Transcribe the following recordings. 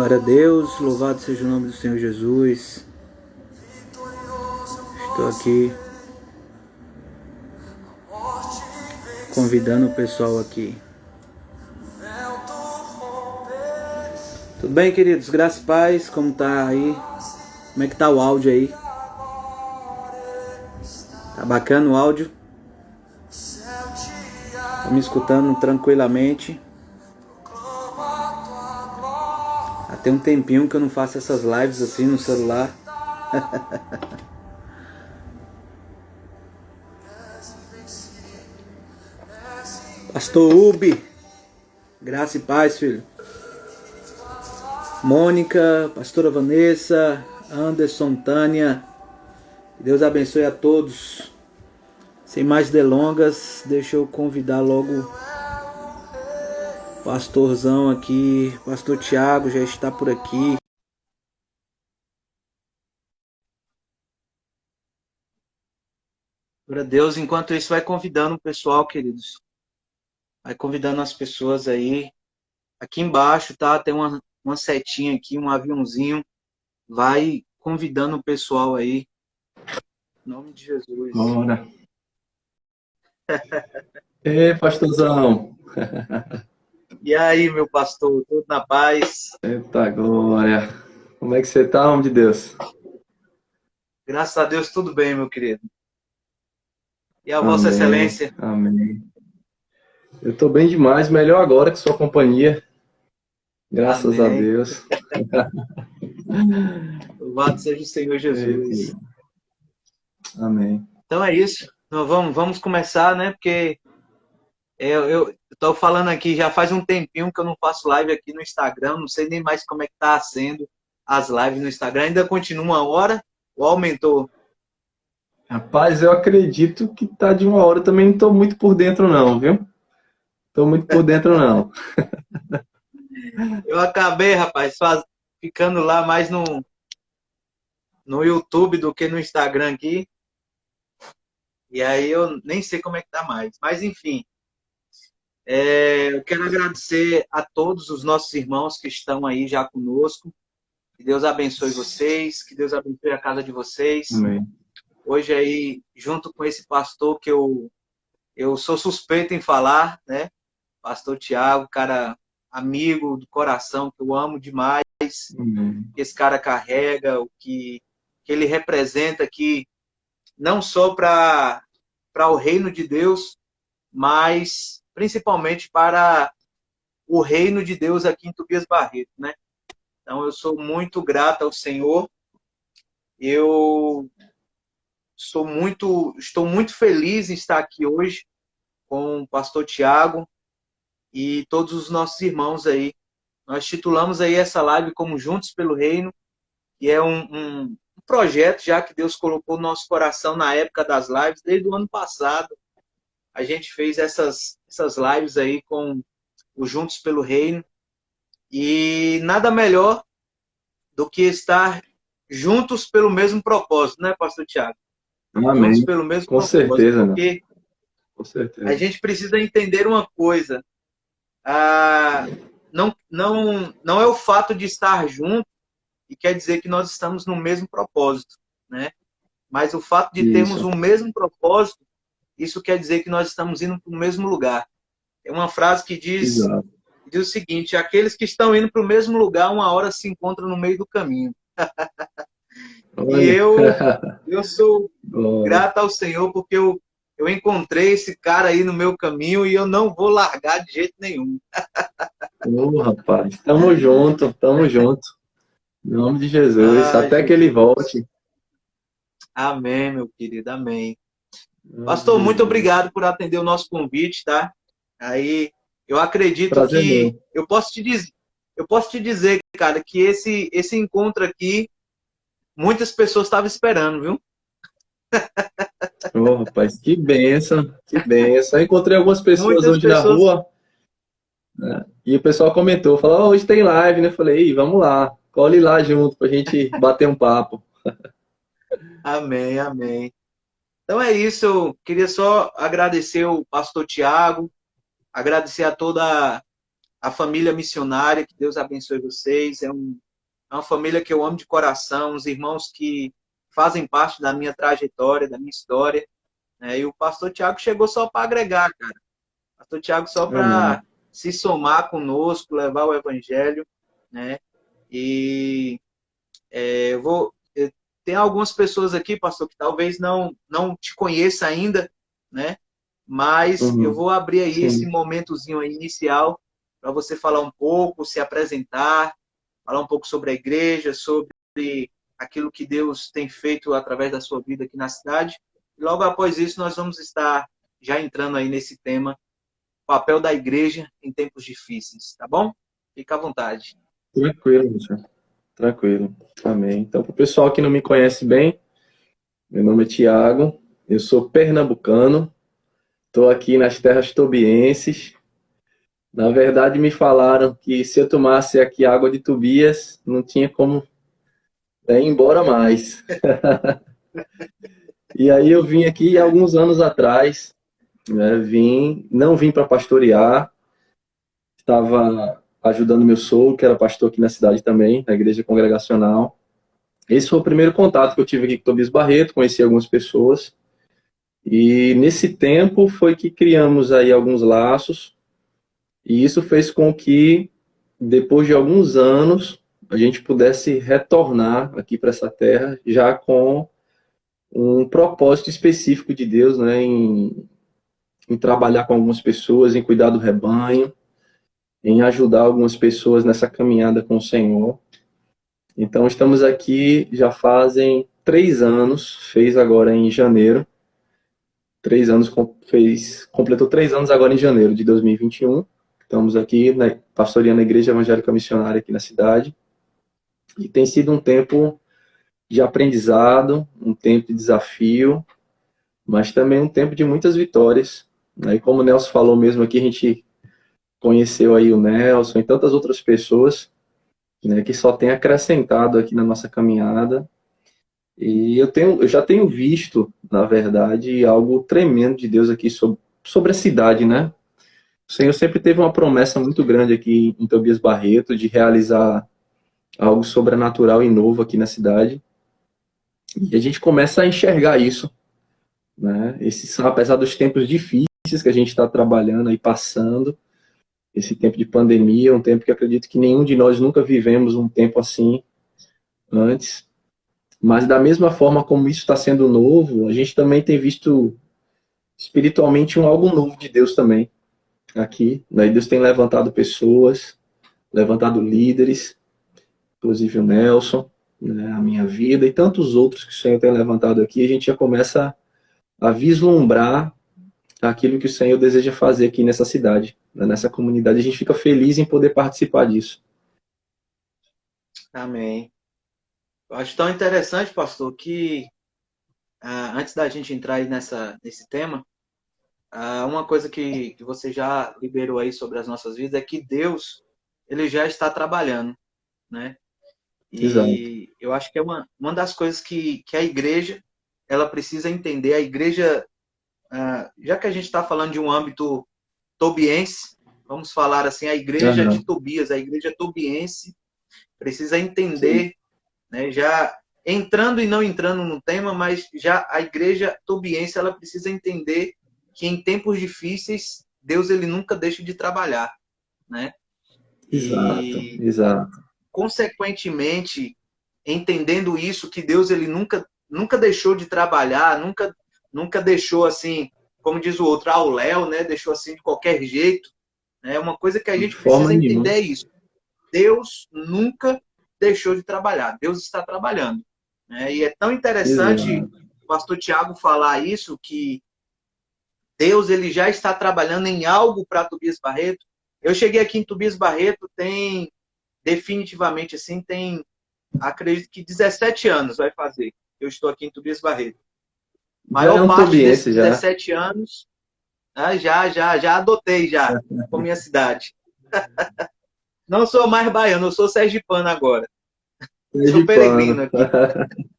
Glória a Deus, louvado seja o nome do Senhor Jesus. Estou aqui convidando o pessoal aqui. Tudo bem, queridos? Graças e paz, como tá aí? Como é que tá o áudio aí? Tá bacana o áudio? Tá me escutando tranquilamente? Tem um tempinho que eu não faço essas lives assim no celular. Pastor Ubi, graça e paz, filho. Mônica, pastora Vanessa, Anderson, Tânia, Deus abençoe a todos. Sem mais delongas, deixa eu convidar logo o pastorzão aqui, pastor Tiago já está por aqui. Glória a Deus, enquanto isso vai convidando o pessoal, queridos. Vai convidando as pessoas aí. Aqui embaixo, tá? Tem uma setinha aqui, um aviãozinho. Vai convidando o pessoal aí. Em nome de Jesus. Ora. Ei, pastorzão. E aí, meu pastor, tudo na paz? Eita glória. Como é que você tá, homem de Deus? Graças a Deus, tudo bem, meu querido. E a Vossa Amém, Excelência? amém. Eu tô bem demais, melhor agora que sua companhia. Graças a Amém. Deus. Louvado seja o Senhor Jesus. Amém. Então é isso. Então, vamos começar, né? Porque eu tô falando aqui, já faz um tempinho que eu não faço live aqui no Instagram. Não sei nem mais como é que tá sendo as lives no Instagram. Ainda continua uma hora ou aumentou? Rapaz, eu acredito que tá de uma hora. Eu também não tô muito por dentro não, viu? Tô muito por dentro não. Eu acabei, rapaz, ficando lá mais no YouTube do que no Instagram aqui. E aí eu nem sei como é que tá mais. Mas enfim, eu quero agradecer a todos os nossos irmãos que estão aí já conosco. Que Deus abençoe vocês, que Deus abençoe a casa de vocês. Amém. Hoje aí, junto com esse pastor que eu sou suspeito em falar, né? Pastor Tiago, cara amigo do coração, que eu amo demais. Amém. Que esse cara carrega, o que ele representa aqui, não só para o reino de Deus, mas principalmente para o reino de Deus aqui em Tobias Barreto, né? Então eu sou muito grato ao Senhor. Eu estou muito feliz em estar aqui hoje com o pastor Tiago e todos os nossos irmãos aí. Nós titulamos aí essa live como Juntos pelo Reino, que é um projeto já que Deus colocou no nosso coração na época das lives, desde o ano passado. A gente fez essas lives aí com o Juntos pelo Reino. E nada melhor do que estar juntos pelo mesmo propósito, né, pastor Tiago? Juntos Amém. pelo mesmo Com propósito. certeza, né? Porque Com a certeza. gente precisa entender uma coisa. Ah, não é o fato de estar junto que quer dizer que nós estamos no mesmo propósito, né? Mas o fato de termos Isso. o mesmo propósito, isso quer dizer que nós estamos indo para o mesmo lugar. Tem uma frase que Exato. diz o seguinte: aqueles que estão indo para o mesmo lugar, uma hora se encontram no meio do caminho. E Olha. eu sou Glória. grato ao Senhor porque eu encontrei esse cara aí no meu caminho e eu não vou largar de jeito nenhum. Ô, rapaz, tamo junto, tamo junto. Em nome de Jesus, Ah, até que ele Jesus. volte. Amém, meu querido, amém. Em nome de Pastor, muito Jesus. obrigado por atender o nosso convite, tá? Aí, eu acredito Prazer que meu. eu posso te dizer, cara, que esse encontro aqui, muitas pessoas estavam esperando, viu? Ô, rapaz, que benção, que benção. Eu encontrei algumas pessoas Muitas hoje na pessoas. rua, né, e o pessoal comentou, falou, "Ó, hoje tem live, né? Eu falei, "Ih, vamos lá, colhe lá junto pra gente bater um papo." Amém, amém. Então é isso, eu queria só agradecer o pastor Tiago, agradecer a a família missionária, que Deus abençoe vocês. É uma família que eu amo de coração, os irmãos que fazem parte da minha trajetória, da minha história. Né? E o pastor Tiago chegou só para agregar, cara. O pastor Tiago só Amém. para se somar conosco, levar o evangelho, né? E eu vou. Tem algumas pessoas aqui, pastor, que talvez não te conheça ainda, né? Mas eu Uhum. vou abrir aí esse Sim. momentozinho aí inicial para você falar um pouco, se apresentar, falar um pouco sobre a igreja, sobre aquilo que Deus tem feito através da sua vida aqui na cidade. E logo após isso, nós vamos estar já entrando aí nesse tema, papel da igreja em tempos difíceis, tá bom? Fica à vontade. Tranquilo, senhor. Tranquilo. Amém. Então, para o pessoal que não me conhece bem, meu nome é Tiago, eu sou pernambucano, estou aqui nas terras tobienses. Na verdade, me falaram que se eu tomasse aqui água de Tobias, não tinha como ir embora mais. E aí eu vim aqui alguns anos atrás, né, não vim para pastorear, estava ajudando meu sogro, que era pastor aqui na cidade também, na igreja congregacional. Esse foi o primeiro contato que eu tive aqui com o Tobias Barreto, conheci algumas pessoas. E nesse tempo foi que criamos aí alguns laços, e isso fez com que, depois de alguns anos, a gente pudesse retornar aqui para essa terra, já com um propósito específico de Deus, né, em trabalhar com algumas pessoas, em cuidar do rebanho, em ajudar algumas pessoas nessa caminhada com o Senhor. Então, estamos aqui já fazem 3 anos, fez agora em janeiro, 3 anos, completou 3 anos agora em janeiro de 2021. Estamos aqui pastoreando a Igreja Evangélica Missionária aqui na cidade. E tem sido um tempo de aprendizado, um tempo de desafio, mas também um tempo de muitas vitórias. Né? E como o Nelson falou mesmo aqui, a gente conheceu aí o Nelson e tantas outras pessoas, né, que só tem acrescentado aqui na nossa caminhada. E eu já tenho visto, na verdade, algo tremendo de Deus aqui sobre a cidade, né? O Senhor sempre teve uma promessa muito grande aqui em Tobias Barreto de realizar algo sobrenatural e novo aqui na cidade. E a gente começa a enxergar isso, né? Apesar dos tempos difíceis que a gente está trabalhando e passando, esse tempo de pandemia, um tempo que acredito que nenhum de nós nunca vivemos um tempo assim antes. Mas da mesma forma como isso está sendo novo, a gente também tem visto espiritualmente algo novo de Deus também aqui. Né? Deus tem levantado pessoas, levantado líderes, inclusive o Nelson, né, a minha vida e tantos outros que o Senhor tem levantado aqui. A gente já começa a vislumbrar aquilo que o Senhor deseja fazer aqui nessa cidade, né, nessa comunidade. A gente fica feliz em poder participar disso. Amém. Eu acho tão interessante, pastor, que antes da gente entrar aí nesse tema, uma coisa que você já liberou aí sobre as nossas vidas é que Deus, ele já está trabalhando, né? Exato. E eu acho que é uma das coisas que a igreja, ela precisa entender. A igreja, já que a gente está falando de um âmbito tobiense, vamos falar assim, a igreja de Aham. Tobias, a igreja tobiense precisa Sim. entender, né? Já entrando e não entrando no tema, mas já a igreja tobiense, ela precisa entender que em tempos difíceis, Deus ele nunca deixa de trabalhar, né? Exato, E exato. consequentemente, entendendo isso, que Deus ele nunca deixou de trabalhar, nunca deixou assim, como diz o outro, ao léu, né? Deixou assim de qualquer jeito, né? Uma coisa que a De gente forma precisa nenhuma. entender é isso. Deus nunca deixou de trabalhar. Deus está trabalhando, né? E é tão interessante Exato. o pastor Tiago falar isso, que Deus ele já está trabalhando em algo para Tobias Barreto. Eu cheguei aqui em Tobias Barreto tem definitivamente assim, tem acredito que 17 anos vai fazer. Eu estou aqui em Tobias Barreto. Já é Maior um parte desses tobiense já. 17 anos, já adotei já com minha cidade. Não sou mais baiano, eu sou sergipano agora. Sou peregrino Sergipano. aqui.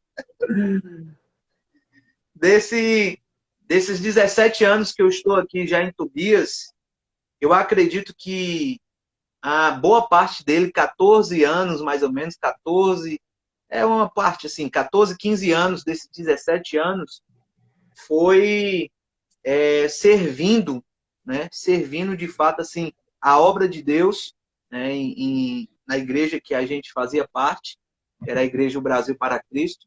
Desse, desses 17 anos que eu estou aqui já em Tobias, eu acredito que a boa parte dele, 14 anos, mais ou menos, 14, é uma parte assim, 14, 15 anos desses 17 anos, foi servindo, né? Servindo de fato assim a obra de Deus, né? Na igreja que a gente fazia parte, que era a Igreja do Brasil para Cristo.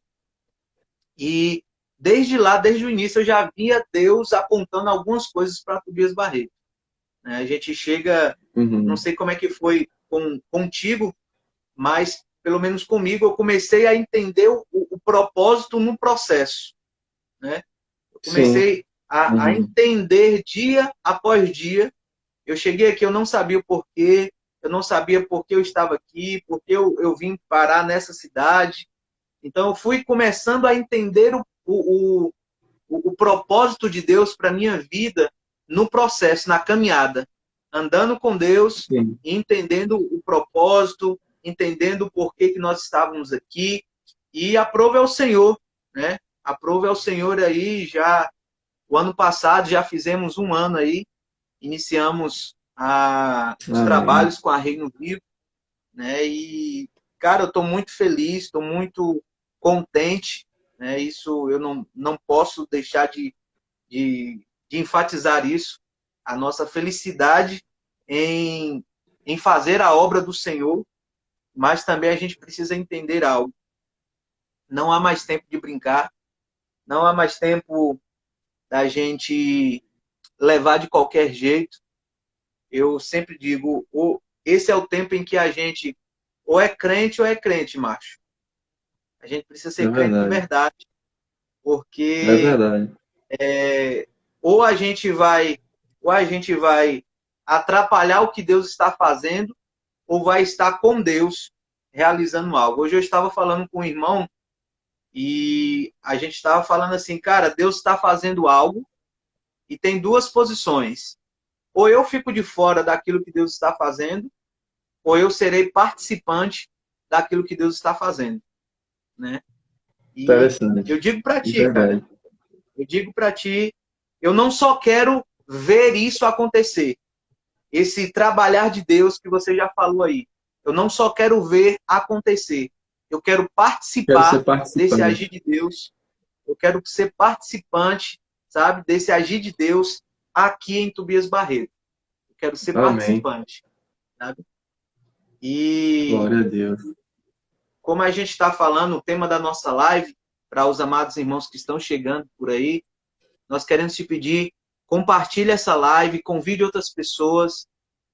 E desde lá, desde o início, eu já via Deus apontando algumas coisas para Tobias Barreto. Né? A gente chega, não Uhum. sei como é que foi contigo, mas pelo menos comigo, eu comecei a entender o propósito no processo. Né? Eu Sim. comecei a Uhum. entender dia após dia. Eu cheguei aqui, eu não sabia o porquê, eu não sabia por que eu estava aqui, por que eu vim parar nessa cidade. Então, eu fui começando a entender o propósito de Deus para a minha vida no processo, na caminhada. Andando com Deus, Sim. entendendo o propósito, entendendo o porquê que nós estávamos aqui. E aprove ao Senhor, né? Aprove ao Senhor aí já. O ano passado já fizemos um ano aí, iniciamos os Amém. trabalhos com a Reino Vivo, né? E, cara, eu estou muito feliz, estou muito contente, né? Isso eu não posso deixar de enfatizar isso, a nossa felicidade em, em fazer a obra do Senhor, mas também a gente precisa entender algo. Não há mais tempo de brincar, não há mais tempo da gente levar de qualquer jeito. Eu sempre digo, esse é o tempo em que a gente ou é crente, macho. A gente precisa É ser crente de verdade. verdade, É porque verdade. ou a gente vai, ou a gente vai atrapalhar o que Deus está fazendo, ou vai estar com Deus realizando algo. Hoje eu estava falando com um irmão e a gente estava falando assim, cara, Deus está fazendo algo e tem duas posições. Ou eu fico de fora daquilo que Deus está fazendo, ou eu serei participante daquilo que Deus está fazendo, né? E eu Interessante. digo para De ti, cara, verdade. eu digo para ti, eu não só quero ver isso acontecer, esse trabalhar de Deus que você já falou aí. Eu não só quero ver acontecer, eu quero Quero ser participar desse agir participante. de Deus, eu quero ser participante, sabe, desse agir de Deus aqui em Tobias Barreto. Eu quero ser Amém. participante, sabe? E Glória a Deus. como a gente está falando, o tema da nossa live, para os amados irmãos que estão chegando por aí, nós queremos te pedir, compartilhe essa live, convide outras pessoas.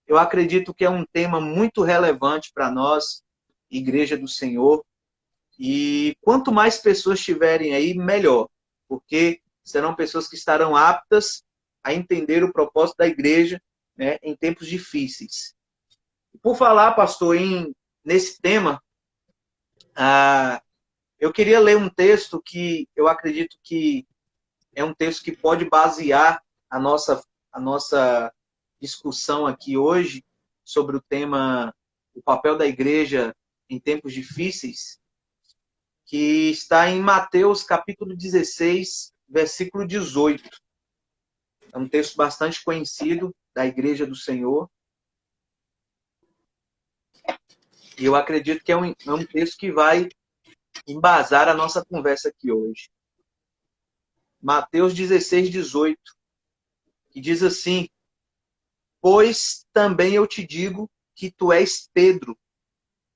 Eu acredito que é um tema muito relevante para nós, Igreja do Senhor. E quanto mais pessoas tiverem aí, melhor. Porque serão pessoas que estarão aptas a entender o propósito da igreja, né, em tempos difíceis. E por falar, pastor, nesse tema, ah, eu queria ler um texto que eu acredito que é um texto que pode basear a nossa discussão aqui hoje sobre o tema o papel da igreja em tempos difíceis, que está em Mateus capítulo 16, versículo 18. É um texto bastante conhecido da igreja do Senhor. E eu acredito que é um texto que vai embasar a nossa conversa aqui hoje. Mateus 16, 18, que diz assim: Pois também eu te digo que tu és Pedro,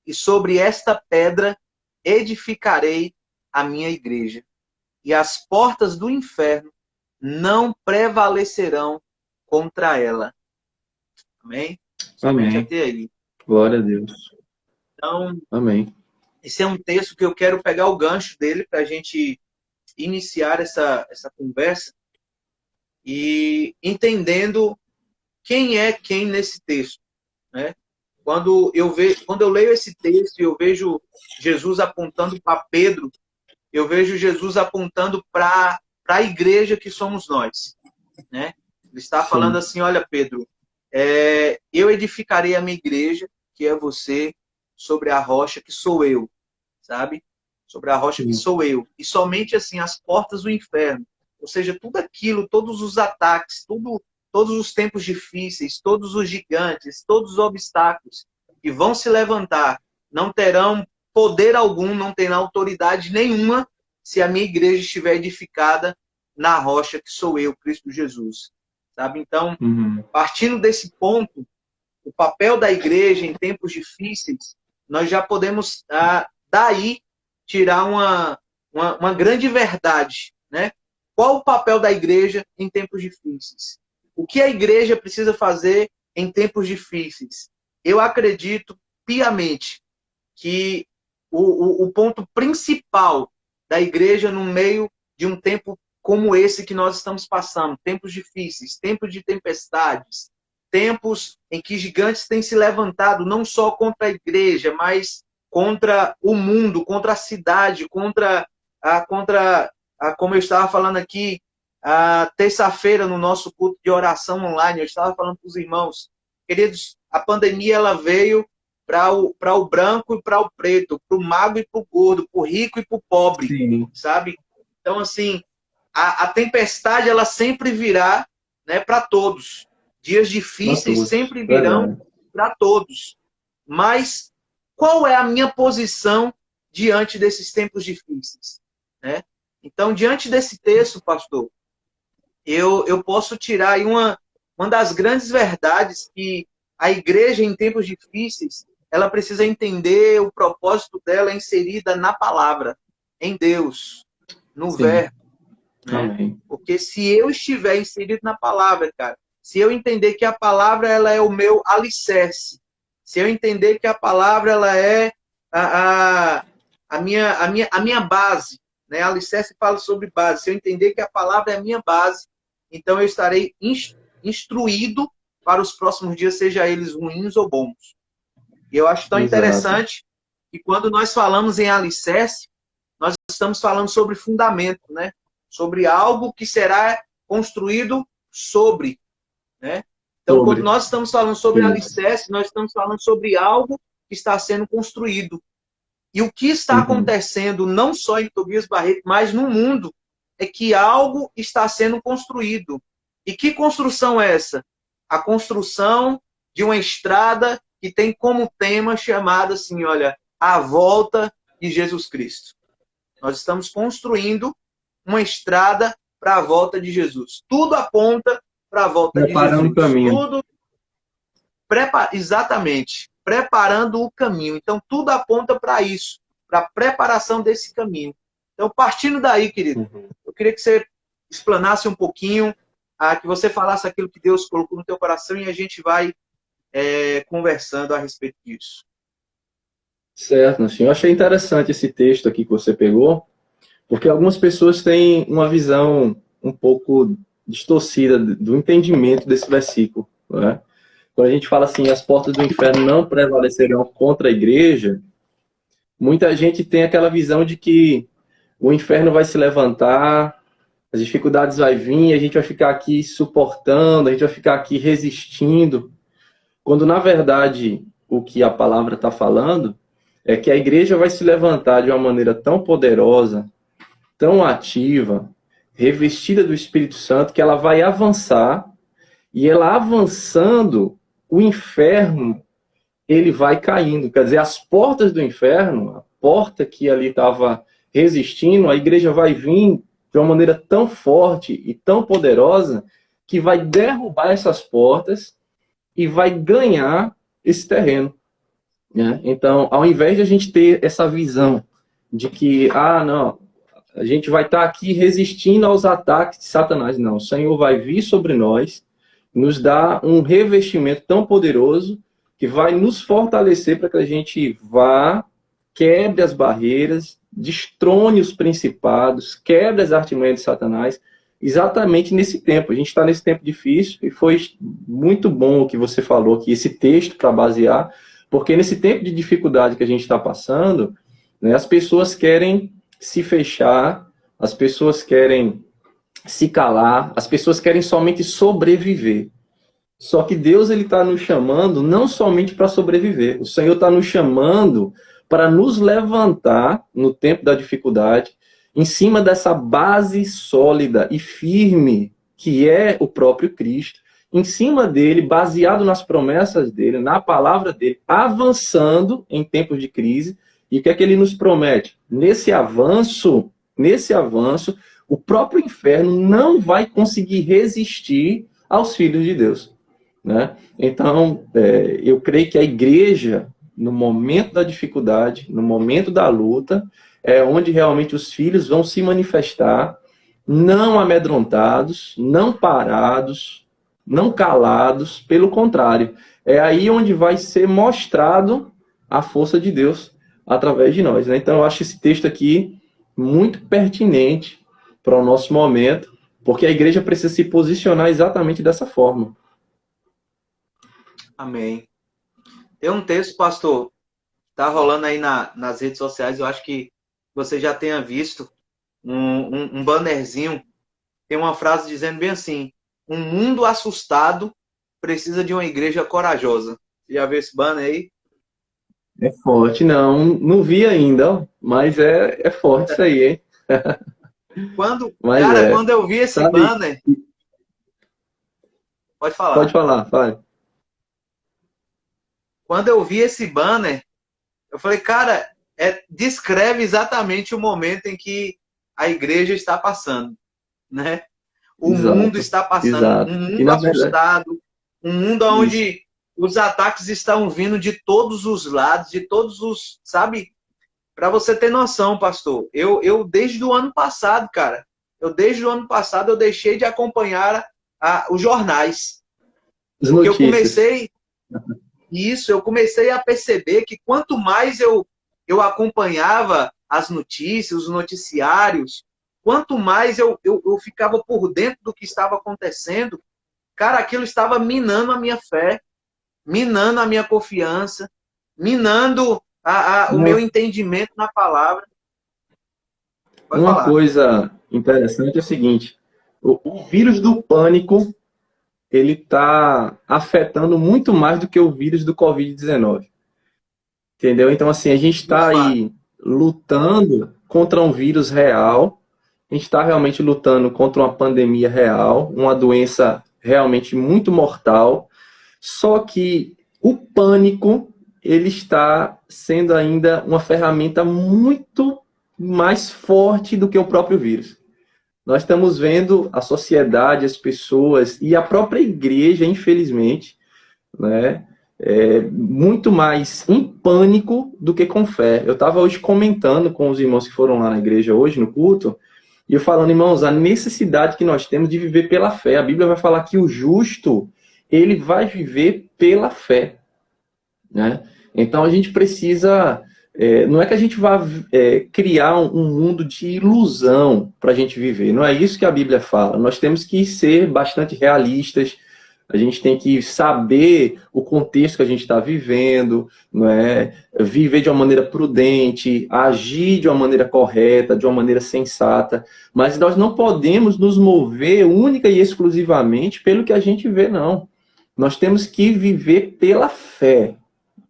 e sobre esta pedra edificarei a minha igreja, e as portas do inferno não prevalecerão contra ela. Amém? Somente Amém. até aí. Glória a Deus. Então, Amém. esse é um texto que eu quero pegar o gancho dele para a gente iniciar essa conversa e entendendo quem é quem nesse texto, né? Quando eu leio esse texto e eu vejo Jesus apontando para Pedro, eu vejo Jesus apontando para a igreja que somos nós, né? Ele está falando Sim. assim, olha, Pedro, eu edificarei a minha igreja, que é você, sobre a rocha que sou eu, sabe? Sobre a rocha que Sim. sou eu. E somente assim as portas do inferno, ou seja, tudo aquilo, todos os ataques, todos os tempos difíceis, todos os gigantes, todos os obstáculos que vão se levantar, não terão poder algum, não terão autoridade nenhuma se a minha igreja estiver edificada na rocha que sou eu, Cristo Jesus. Sabe? Então, partindo desse ponto, o papel da igreja em tempos difíceis, nós já podemos daí tirar uma grande verdade, né? Qual o papel da igreja em tempos difíceis? O que a igreja precisa fazer em tempos difíceis? Eu acredito piamente que o ponto principal da igreja no meio de um tempo como esse que nós estamos passando, tempos difíceis, tempos de tempestades, tempos em que gigantes têm se levantado não só contra a igreja, mas contra o mundo, contra a cidade, como eu estava falando aqui, terça-feira no nosso culto de oração online, eu estava falando para os irmãos, queridos, a pandemia ela veio para o branco e para o preto, para o magro e para o gordo, para o rico e para o pobre, sim, sabe? Então, assim, a tempestade ela sempre virá, né, para todos. Dias difíceis sempre virão para todos. Mas qual é a minha posição diante desses tempos difíceis? Né? Então, diante desse texto, pastor, eu posso tirar aí uma das grandes verdades que a igreja, em tempos difíceis, ela precisa entender o propósito dela inserida na palavra, em Deus, no verbo. Né? Porque se eu estiver inserido na palavra, cara, se eu entender que a palavra ela é o meu alicerce, se eu entender que a palavra ela é a minha base, né? Alicerce fala sobre base. Se eu entender que a palavra é a minha base, então eu estarei instruído para os próximos dias, seja eles ruins ou bons. E eu acho tão interessante que quando nós falamos em alicerce, nós estamos falando sobre fundamento, né? Sobre algo que será construído sobre. Né? Então, quando nós estamos falando sobre alicerce, nós estamos falando sobre algo que está sendo construído. E o que está acontecendo, não só em Tobias Barreto, mas no mundo, é que algo está sendo construído. E que construção é essa? A construção de uma estrada que tem como tema chamado assim, olha, a volta de Jesus Cristo. Nós estamos construindo uma estrada para a volta de Jesus. Tudo aponta para a volta de Jesus. O caminho. Tudo exatamente. Preparando o caminho. Então, tudo aponta para isso. Para a preparação desse caminho. Então, partindo daí, querido, eu queria que você explanasse um pouquinho, que você falasse aquilo que Deus colocou no teu coração e a gente vai conversando a respeito disso. Certo, assim, eu achei interessante esse texto aqui que você pegou, porque algumas pessoas têm uma visão um pouco distorcida do entendimento desse versículo. Né? Quando a gente fala assim, as portas do inferno não prevalecerão contra a igreja, muita gente tem aquela visão de que o inferno vai se levantar, as dificuldades vai vir, a gente vai ficar aqui suportando, a gente vai ficar aqui resistindo, quando na verdade o que a palavra está falando é que a igreja vai se levantar de uma maneira tão poderosa, tão ativa, revestida do Espírito Santo, que ela vai avançar, e ela avançando, o inferno, ele vai caindo. Quer dizer, as portas do inferno, a porta que ali estava resistindo, a igreja vai vir de uma maneira tão forte e tão poderosa, que vai derrubar essas portas e vai ganhar esse terreno. Né? Então, ao invés de a gente ter essa visão de que, não, a gente vai estar aqui resistindo aos ataques de Satanás. Não, o Senhor vai vir sobre nós, nos dar um revestimento tão poderoso que vai nos fortalecer para que a gente vá, quebre as barreiras, destrone os principados, quebre as artimanhas de Satanás, exatamente nesse tempo. A gente está nesse tempo difícil e foi muito bom o que você falou aqui, esse texto para basear, porque nesse tempo de dificuldade que a gente está passando, né, as pessoas querem se fechar, as pessoas querem se calar, as pessoas querem somente sobreviver. Só que Deus ele está nos chamando não somente para sobreviver, o Senhor está nos chamando para nos levantar no tempo da dificuldade, em cima dessa base sólida e firme que é o próprio Cristo, em cima dele, baseado nas promessas dele, na palavra dele, avançando em tempos de crise. E o que é que ele nos promete? Nesse avanço, o próprio inferno não vai conseguir resistir aos filhos de Deus, né? Então, eu creio que a igreja, no momento da dificuldade, no momento da luta, é onde realmente os filhos vão se manifestar, não amedrontados, não parados, não calados, pelo contrário. É aí onde vai ser mostrado a força de Deus através de nós, né? Então, eu acho esse texto aqui muito pertinente para o nosso momento, porque a igreja precisa se posicionar exatamente dessa forma. Amém. Tem um texto, pastor, tá rolando aí nas redes sociais, eu acho que você já tenha visto um bannerzinho, tem uma frase dizendo bem assim: um mundo assustado precisa de uma igreja corajosa. Você já viu esse banner aí? É forte, não vi ainda, ó, mas é forte isso aí, hein? Mas Cara, quando eu vi esse sabe, banner, pode pode falar. falar, fale. Quando eu vi esse banner, eu falei, cara, descreve exatamente o momento em que a igreja está passando, né? O mundo Exato, está passando, um exato. E mundo na verdade, assustado, um mundo isso. onde os ataques estão vindo de todos os lados, de todos os, sabe? Para você ter noção, pastor, eu desde o ano passado, cara, desde o ano passado eu deixei de acompanhar os jornais, As porque notícias. eu comecei a perceber que quanto mais eu acompanhava as notícias, os noticiários, quanto mais eu ficava por dentro do que estava acontecendo, cara, aquilo estava minando a minha fé, minando a minha confiança, minando o Uma, meu entendimento na palavra. Pode uma falar. coisa interessante é o seguinte: o vírus do pânico ele está afetando muito mais do que o vírus do Covid-19. Entendeu? Então, assim, a gente De está fato. aí lutando contra um vírus real, a gente está realmente lutando contra uma pandemia real, uma doença realmente muito mortal, só que o pânico, ele está sendo ainda uma ferramenta muito mais forte do que o próprio vírus. Nós estamos vendo a sociedade, as pessoas e a própria igreja, infelizmente, né? Muito mais em pânico do que com fé. Eu estava hoje comentando com os irmãos que foram lá na igreja hoje, no culto, e eu falando, irmãos, a necessidade que nós temos de viver pela fé. A Bíblia vai falar que o justo, ele vai viver pela fé, né? Então a gente precisa, não é que a gente vá criar um mundo de ilusão para a gente viver, não é isso que a Bíblia fala. Nós temos que ser bastante realistas, a gente tem que saber o contexto que a gente está vivendo, não é? Viver de uma maneira prudente, agir de uma maneira correta, de uma maneira sensata, mas nós não podemos nos mover única e exclusivamente pelo que a gente vê, não. Nós temos que viver pela fé,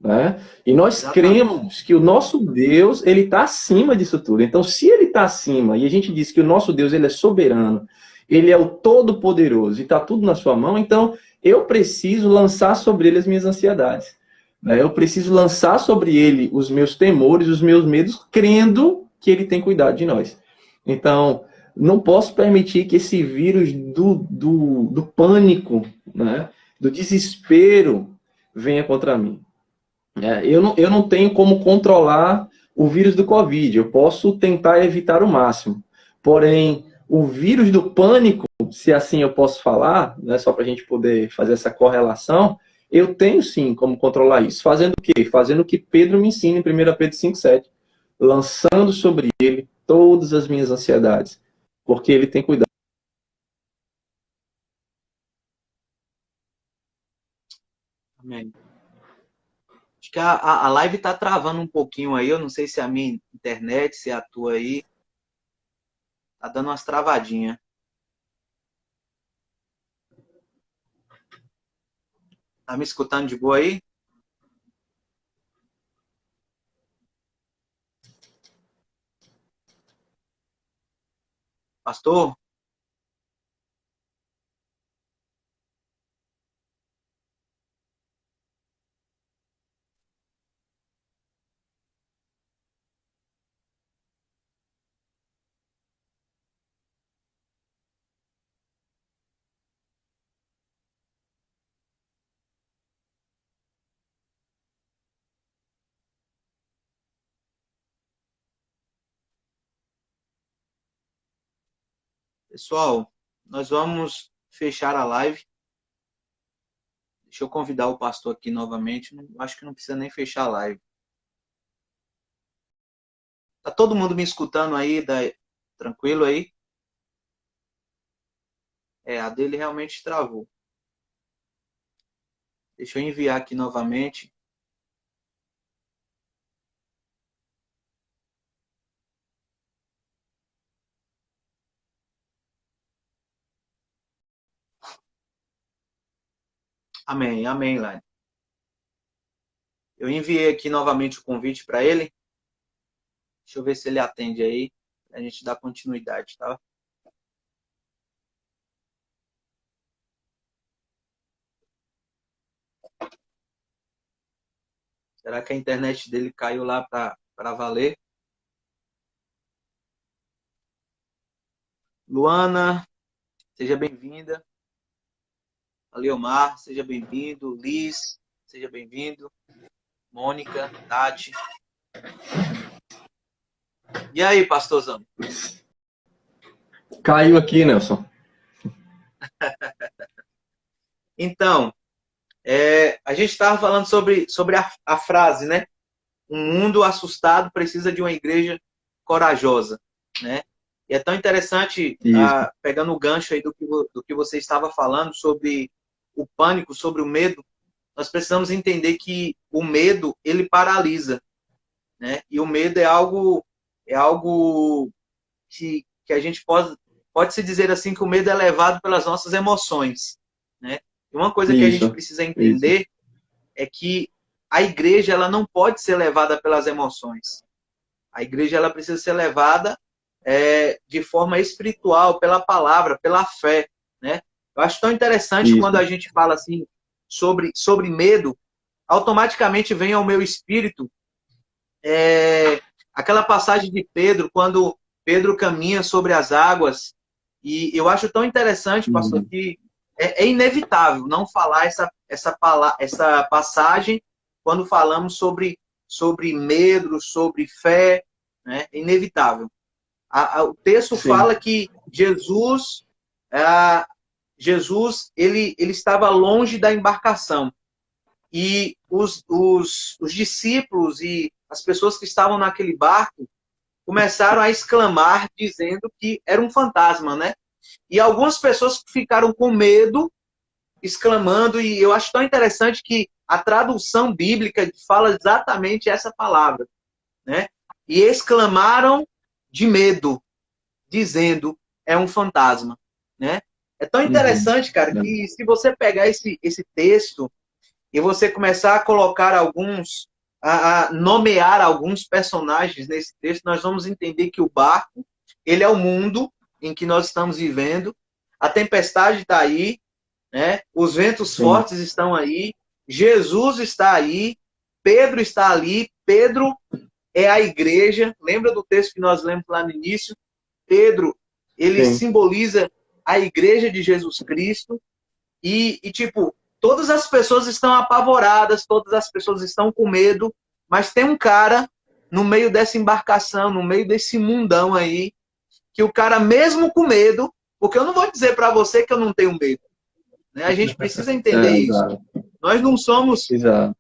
né? E nós Exatamente. cremos que o nosso Deus ele está acima disso tudo. Então, se ele está acima e a gente diz que o nosso Deus ele é soberano, ele é o todo-poderoso e está tudo na sua mão, então eu preciso lançar sobre ele as minhas ansiedades, né? Eu preciso lançar sobre ele os meus temores, os meus medos, crendo que ele tem cuidado de nós. Então, não posso permitir que esse vírus do pânico, né, do desespero, venha contra mim. Eu não tenho como controlar o vírus do Covid, eu posso tentar evitar o máximo. Porém, o vírus do pânico, se assim eu posso falar, né, só para a gente poder fazer essa correlação, eu tenho sim como controlar isso. Fazendo o quê? Fazendo o que Pedro me ensina em 1 Pedro 5,7. Lançando sobre ele todas as minhas ansiedades, porque ele tem cuidado. Amém. Acho que a live tá travando um pouquinho aí. Eu não sei se é a minha internet, se é a tua aí. Tá dando umas travadinhas. Tá me escutando de boa aí? Pastor? Pessoal, nós vamos fechar a live. Deixa eu convidar o pastor aqui novamente. Acho que não precisa nem fechar a live. Tá todo mundo me escutando aí? Tranquilo aí? A dele realmente travou. Deixa eu enviar aqui novamente. Amém, amém, Laine. Eu enviei aqui novamente o convite para ele. Deixa eu ver se ele atende aí. A gente dá continuidade, tá? Será que a internet dele caiu lá para valer? Luana, seja bem-vinda. Leomar, seja bem-vindo. Liz, seja bem-vindo. Mônica, Tati. E aí, pastorzão? Caiu aqui, Nelson. Então, a gente estava falando sobre a frase, né? Um mundo assustado precisa de uma igreja corajosa, né? E é tão interessante, pegando o gancho aí do que você estava falando sobre o pânico, sobre o medo, nós precisamos entender que o medo, ele paralisa, né? E o medo é algo que a gente pode se dizer assim, que o medo é levado pelas nossas emoções, né? E uma coisa que a gente precisa entender é que a igreja, ela não pode ser levada pelas emoções. A igreja, ela precisa ser levada de forma espiritual, pela palavra, pela fé, né? Eu acho tão interessante quando a gente fala assim sobre medo, automaticamente vem ao meu espírito aquela passagem de Pedro, quando Pedro caminha sobre as águas, e eu acho tão interessante, pastor, que é inevitável não falar essa passagem quando falamos sobre medo, sobre fé, né? É inevitável. O texto fala que Jesus ele estava longe da embarcação. E os discípulos e as pessoas que estavam naquele barco começaram a exclamar, dizendo que era um fantasma, né? E algumas pessoas ficaram com medo, exclamando, e eu acho tão interessante que a tradução bíblica fala exatamente essa palavra, né? E exclamaram de medo, dizendo, é um fantasma, né? É tão interessante, cara, que se você pegar esse texto e você começar a colocar a nomear alguns personagens nesse texto, nós vamos entender que o barco, ele é o mundo em que nós estamos vivendo, a tempestade está aí, né? Os ventos fortes estão aí, Jesus está aí, Pedro está ali, Pedro é a igreja, lembra do texto que nós lemos lá no início? Pedro, ele simboliza a igreja de Jesus Cristo, e tipo, todas as pessoas estão apavoradas, todas as pessoas estão com medo, mas tem um cara no meio dessa embarcação, no meio desse mundão aí, que o cara mesmo com medo, porque eu não vou dizer para você que eu não tenho medo, né? A gente precisa entender isso. Nós não somos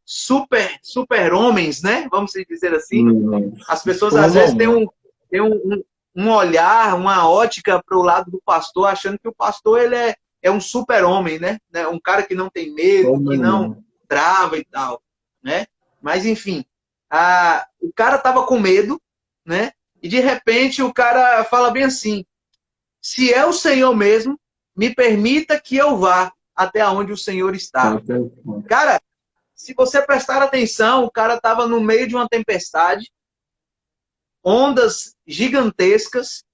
super homens, né? Vamos dizer assim. As pessoas às vezes têm um olhar, uma ótica para o lado do pastor, achando que o pastor ele é um super-homem, né? Um cara que não tem medo, que não trava e tal, né? Mas, enfim, o cara estava com medo, né? E, de repente, o cara fala bem assim, se é o Senhor mesmo, me permita que eu vá até onde o Senhor está. Cara, se você prestar atenção, o cara estava no meio de uma tempestade, ondas gigantescas,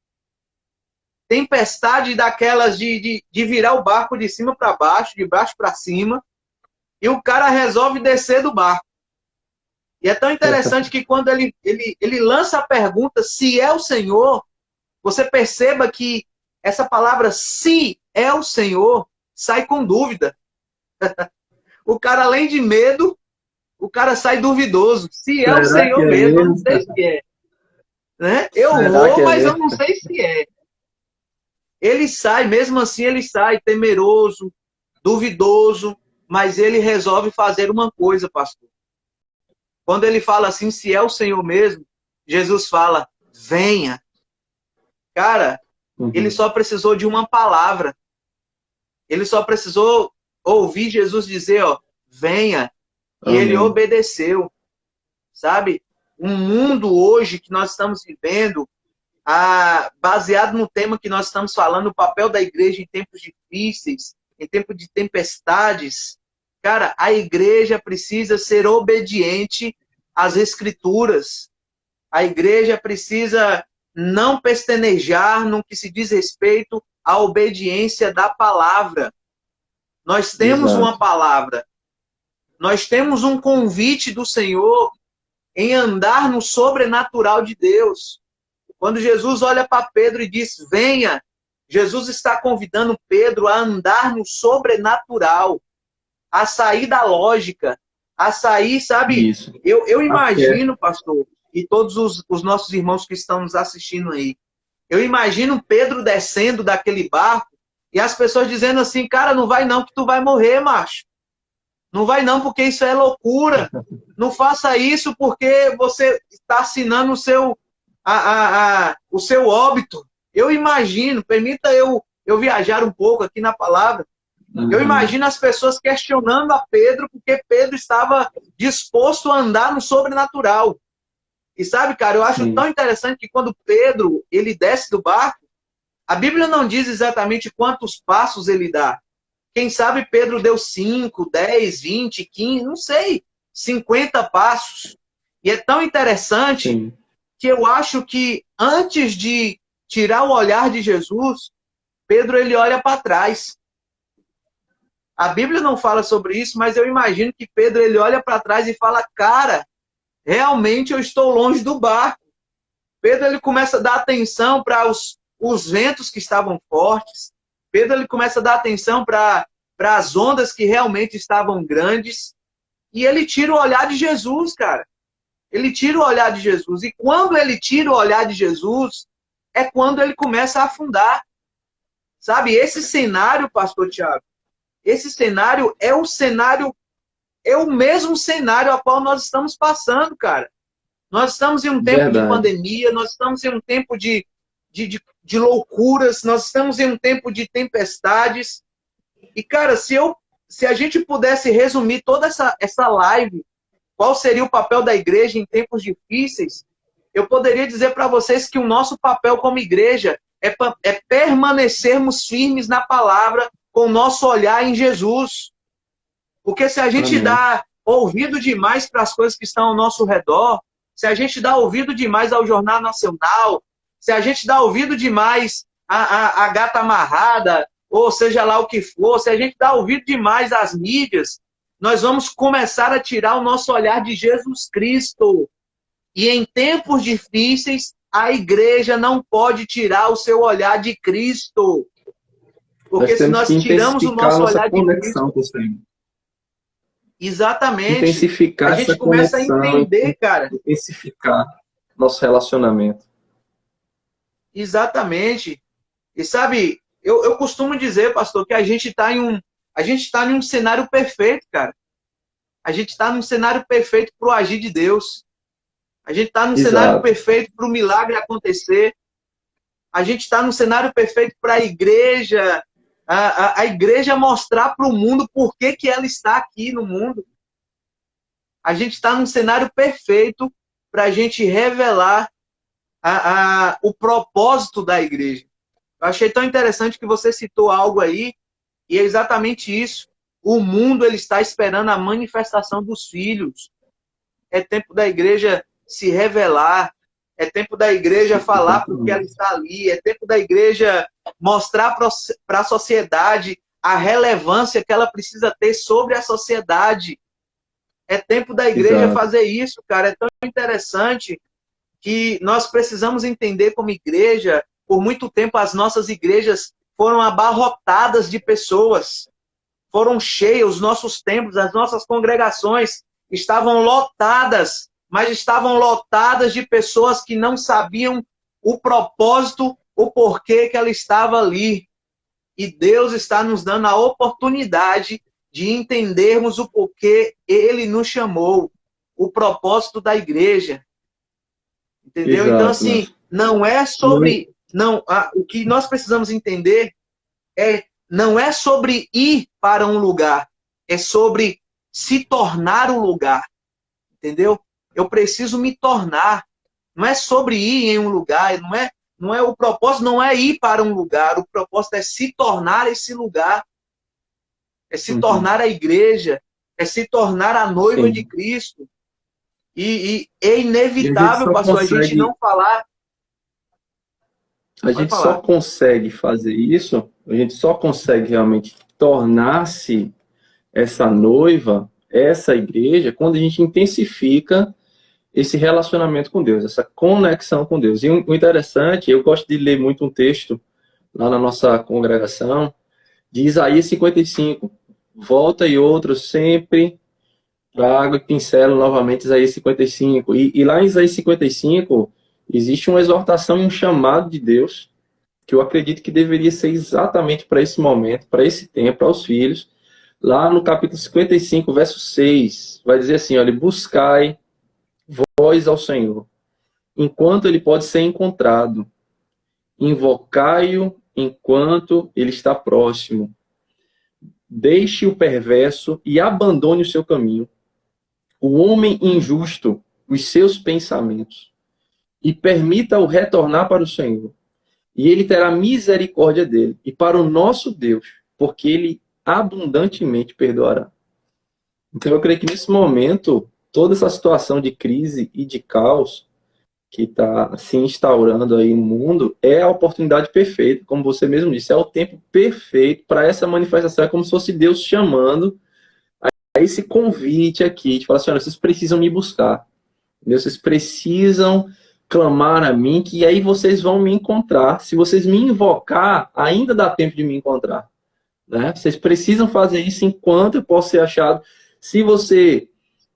tempestade daquelas de virar o barco de cima para baixo, de baixo para cima, e o cara resolve descer do barco. E é tão interessante que quando ele lança a pergunta se é o Senhor, você perceba que essa palavra se é o Senhor sai com dúvida. O cara, além de medo, o cara sai duvidoso. Se é o Senhor mesmo, eu não sei se é. Né? Eu vou, mas eu não sei se é. Ele sai, mesmo assim ele sai temeroso, duvidoso, mas ele resolve fazer uma coisa, pastor. Quando ele fala assim, se é o Senhor mesmo, Jesus fala, venha. Cara, ele só precisou de uma palavra. Ele só precisou ouvir Jesus dizer, ó, venha. E Amém. ele obedeceu. Sabe? Um mundo hoje que nós estamos vivendo, baseado no tema que nós estamos falando, o papel da igreja em tempos difíceis, em tempos de tempestades. Cara, a igreja precisa ser obediente às escrituras. A igreja precisa não pestanejar no que se diz respeito à obediência da palavra. Nós temos uma palavra. Nós temos um convite do Senhor em andar no sobrenatural de Deus. Quando Jesus olha para Pedro e diz, venha, Jesus está convidando Pedro a andar no sobrenatural, a sair da lógica, a sair, sabe? Isso. Eu imagino, pastor, e todos os nossos irmãos que estão nos assistindo aí, eu imagino Pedro descendo daquele barco e as pessoas dizendo assim, cara, não vai não que tu vai morrer, macho. Não vai não, porque isso é loucura. Não faça isso porque você está assinando o seu, o seu óbito. Eu imagino, permita eu viajar um pouco aqui na palavra. Eu imagino as pessoas questionando a Pedro, porque Pedro estava disposto a andar no sobrenatural. E sabe, cara, eu acho tão interessante que quando Pedro ele desce do barco, a Bíblia não diz exatamente quantos passos ele dá. Quem sabe Pedro deu 5, 10, 20, 15, não sei, 50 passos. E é tão interessante que eu acho que antes de tirar o olhar de Jesus, Pedro ele olha para trás. A Bíblia não fala sobre isso, mas eu imagino que Pedro ele olha para trás e fala, cara, realmente eu estou longe do barco. Pedro ele começa a dar atenção para os ventos que estavam fortes. Pedro ele começa a dar atenção para as ondas que realmente estavam grandes. E ele tira o olhar de Jesus, cara. Ele tira o olhar de Jesus. E quando ele tira o olhar de Jesus, é quando ele começa a afundar. Sabe, esse cenário, pastor Tiago, esse cenário é o mesmo cenário a qual nós estamos passando, cara. Nós estamos em um tempo de pandemia, nós estamos em um tempo de loucuras, nós estamos em um tempo de tempestades. E, cara, se a gente pudesse resumir toda essa live, qual seria o papel da igreja em tempos difíceis, eu poderia dizer para vocês que o nosso papel como igreja é permanecermos firmes na palavra com o nosso olhar em Jesus. Porque se a gente dá ouvido demais para as coisas que estão ao nosso redor, se a gente dá ouvido demais ao Jornal Nacional, se a gente dá ouvido demais à gata amarrada, ou seja lá o que for, se a gente dá ouvido demais às mídias, nós vamos começar a tirar o nosso olhar de Jesus Cristo. E em tempos difíceis, a igreja não pode tirar o seu olhar de Cristo. Porque se nós tiramos o nosso olhar de Cristo... Exatamente. Intensificar a gente essa começa conexão, a entender, cara. Intensificar nosso relacionamento. Exatamente. E sabe, eu costumo dizer, pastor, que a gente está em um cenário perfeito, cara. A gente está num cenário perfeito para o agir de Deus. A gente está num cenário perfeito para o milagre acontecer. A gente está num cenário perfeito para a igreja, a igreja mostrar para o mundo por que ela está aqui no mundo. A gente está num cenário perfeito para a gente revelar o propósito da igreja. Eu achei tão interessante que você citou algo aí, e é exatamente isso. O mundo ele está esperando a manifestação dos filhos. É tempo da igreja se revelar. É tempo da igreja falar porque ela está ali. É tempo da igreja mostrar para a sociedade a relevância que ela precisa ter sobre a sociedade. É tempo da igreja fazer isso, cara. É tão interessante que nós precisamos entender como igreja. Por muito tempo as nossas igrejas foram abarrotadas de pessoas. Foram cheios, os nossos templos, as nossas congregações estavam lotadas, mas estavam lotadas de pessoas que não sabiam o propósito o porquê que ela estava ali. E Deus está nos dando a oportunidade de entendermos o porquê Ele nos chamou, o propósito da igreja. Entendeu? Então, Exato, assim, Márcio. não é sobre... Não, o que nós precisamos entender não é sobre ir para um lugar, é sobre se tornar o lugar. Entendeu? Eu preciso me tornar. Não é sobre ir em um lugar, o propósito não é ir para um lugar, o propósito é se tornar esse lugar, é se Uhum. tornar a igreja, é se tornar a noiva de Sim. Cristo. E é E a gente inevitável, só pastor, a gente consegue, não falar. a Pode gente só falar. consegue fazer isso, a gente só consegue realmente tornar-se essa noiva, essa igreja, quando a gente intensifica esse relacionamento com Deus, essa conexão com Deus. E o interessante, eu gosto de ler muito um texto lá na nossa congregação, de Isaías 55. Volta e outros sempre trago e pincelo novamente Isaías 55. E lá em Isaías 55, existe uma exortação e um chamado de Deus, que eu acredito que deveria ser exatamente para esse momento, para esse tempo, para os filhos. Lá no capítulo 55, verso 6, vai dizer assim, olha, buscai voz ao Senhor, enquanto ele pode ser encontrado. Invocai-o enquanto ele está próximo. Deixe o perverso e abandone o seu caminho. O homem injusto, os seus pensamentos, e permita-o retornar para o Senhor. E ele terá misericórdia dele, e para o nosso Deus, porque ele abundantemente perdoará. Então eu creio que nesse momento, toda essa situação de crise e de caos que está se instaurando aí no mundo é a oportunidade perfeita, como você mesmo disse, é o tempo perfeito para essa manifestação, é como se fosse Deus chamando a esse convite aqui, de falar assim, olha, vocês precisam me buscar, entendeu? Vocês precisam clamar a mim, que aí vocês vão me encontrar. Se vocês me invocar, ainda dá tempo de me encontrar, né? Vocês precisam fazer isso enquanto eu posso ser achado. Se você,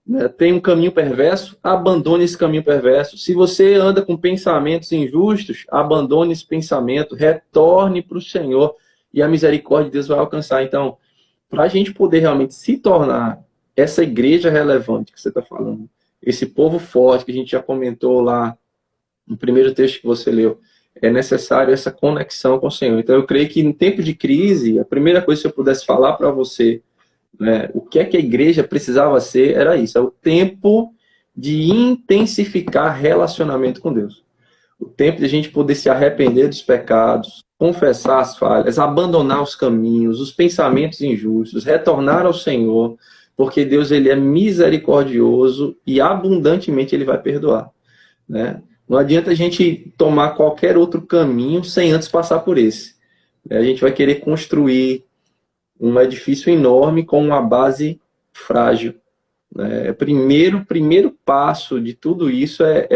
né, tem um caminho perverso, abandone esse caminho perverso. Se você anda com pensamentos injustos, abandone esse pensamento, retorne para o Senhor e a misericórdia de Deus vai alcançar. Então, para a gente poder realmente se tornar essa igreja relevante que você está falando, esse povo forte que a gente já comentou lá no primeiro texto que você leu, é necessário essa conexão com o Senhor. Então, eu creio que em tempo de crise, a primeira coisa que eu pudesse falar para você, né, o que é que a igreja precisava ser, era isso, é o tempo de intensificar relacionamento com Deus. O tempo de a gente poder se arrepender dos pecados, confessar as falhas, abandonar os caminhos, os pensamentos injustos, retornar ao Senhor, porque Deus ele é misericordioso e abundantemente ele vai perdoar, né? Não adianta a gente tomar qualquer outro caminho sem antes passar por esse. A gente vai querer construir um edifício enorme com uma base frágil, né? Primeiro passo de tudo isso é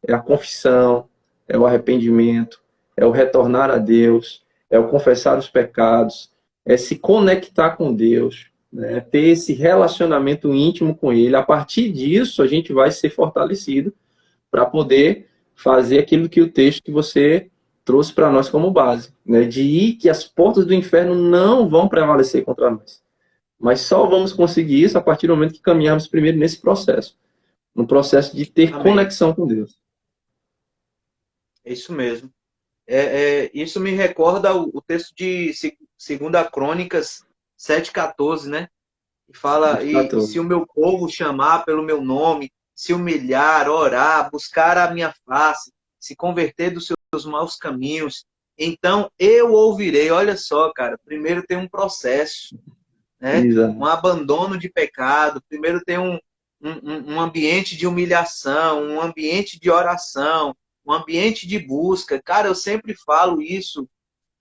a confissão, é o arrependimento, é o retornar a Deus, é o confessar os pecados, é se conectar com Deus, né? Ter esse relacionamento íntimo com Ele. A partir disso, a gente vai ser fortalecido para poder fazer aquilo que o texto que você trouxe para nós como base, né? De ir que as portas do inferno não vão prevalecer contra nós. Mas só vamos conseguir isso a partir do momento que caminharmos primeiro nesse processo, no processo de ter Amém. conexão com Deus. É isso mesmo. Isso me recorda o texto de 2 Crônicas 7,14, né? E fala, e se o meu povo chamar pelo meu nome, se humilhar, orar, buscar a minha face, se converter dos seus maus caminhos, então eu ouvirei. Olha só, cara, primeiro tem um processo, né? Um Exato. abandono de pecado, primeiro tem um ambiente de humilhação, um ambiente de oração, um ambiente de busca. Cara, eu sempre falo isso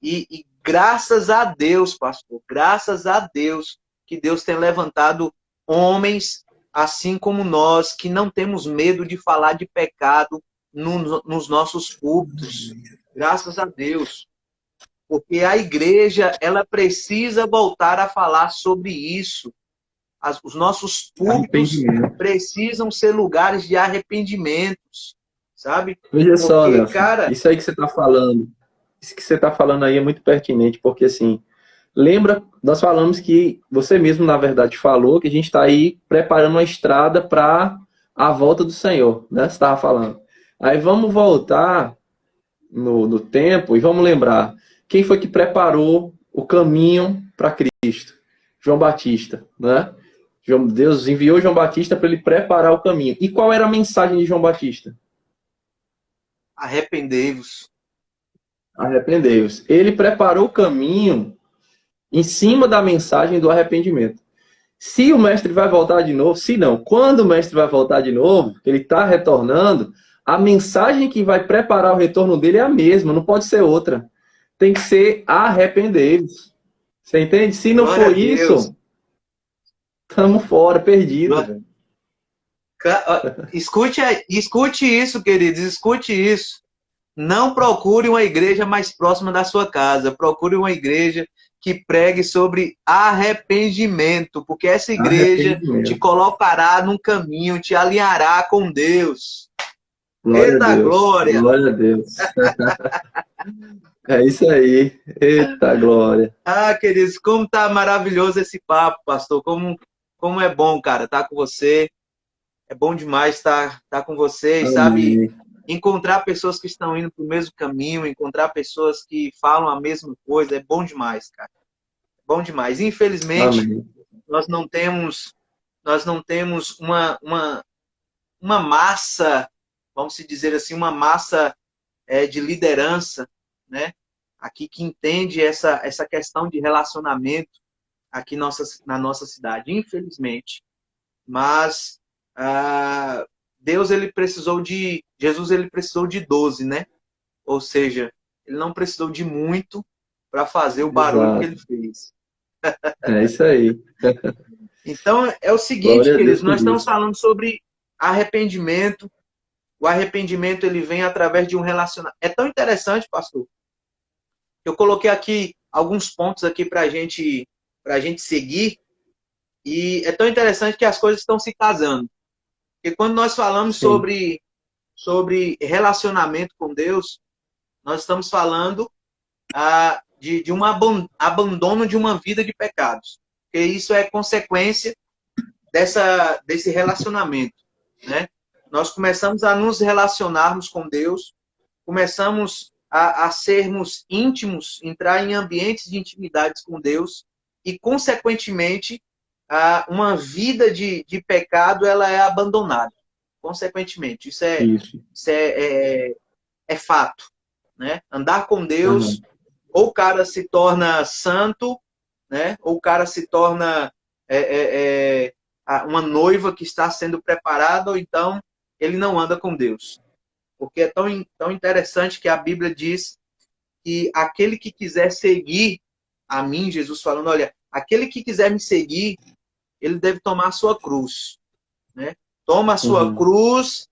e graças a Deus, pastor, graças a Deus, que Deus tem levantado homens assim como nós, que não temos medo de falar de pecado nos nossos púlpitos. Graças a Deus. Porque a igreja, ela precisa voltar a falar sobre isso. Os nossos púlpitos Arrependimento. precisam ser lugares de arrependimentos, sabe? Veja só, Porque, Nelson, cara, isso aí que você está falando, isso que você está falando aí é muito pertinente, porque assim, lembra, nós falamos que você mesmo, na verdade, falou que a gente está aí preparando uma estrada para a volta do Senhor, né? Você estava falando. Aí vamos voltar no tempo e vamos lembrar quem foi que preparou o caminho para Cristo? João Batista, né? Deus enviou João Batista para ele preparar o caminho. E qual era a mensagem de João Batista? arrependei-vos. Arrependei-vos. Ele preparou o caminho em cima da mensagem do arrependimento. Se o mestre vai voltar de novo, se não, quando o mestre vai voltar de novo, ele está retornando, a mensagem que vai preparar o retorno dele é a mesma, não pode ser outra. Tem que ser arrependei-vos. Você entende? Se não Glória a for Deus. isso, estamos fora, perdidos. Escute, escute isso, queridos, escute isso. Não procure uma igreja mais próxima da sua casa. Procure uma igreja que pregue sobre arrependimento, porque essa igreja te Arrependimento. colocará num caminho, te alinhará com Deus. Glória a Eita Deus. glória! Glória a Deus. É isso aí. Eita glória. Ah, queridos, como tá maravilhoso esse papo, pastor. Como é bom, cara, estar com você. É bom demais estar com vocês, sabe? Amém. Encontrar pessoas que estão indo para o mesmo caminho, encontrar pessoas que falam a mesma coisa, é bom demais, cara. Bom demais. Infelizmente, Amém. nós não temos uma massa, vamos se dizer assim, uma massa de liderança, né? Aqui que entende essa questão de relacionamento aqui na nossa cidade, infelizmente. Mas Deus, Jesus, ele precisou de 12, né? Ou seja, ele não precisou de muito para fazer o barulho que ele Exato. fez. É isso aí. Então, é o seguinte, Glória a queridos, Deus nós por estamos isso. falando sobre arrependimento. O arrependimento, ele vem através de um relacionamento. É tão interessante, pastor. Eu coloquei aqui alguns pontos aqui para gente seguir. E é tão interessante que as coisas estão se casando. Porque quando nós falamos Sim. sobre relacionamento com Deus, nós estamos falando de um abandono de uma vida de pecados. Porque isso é consequência desse relacionamento, né? Nós começamos a nos relacionarmos com Deus, começamos a sermos íntimos, entrar em ambientes de intimidades com Deus e, consequentemente, uma vida de pecado ela é abandonada. Consequentemente, Isso. isso é fato, né? Andar com Deus, Aham. ou o cara se torna santo, né? Ou o cara se torna uma noiva que está sendo preparada, ou então ele não anda com Deus. Porque é tão interessante que a Bíblia diz que aquele que quiser seguir a mim, Jesus falando, olha, aquele que quiser me seguir, ele deve tomar a sua cruz, né? Toma a sua Uhum. cruz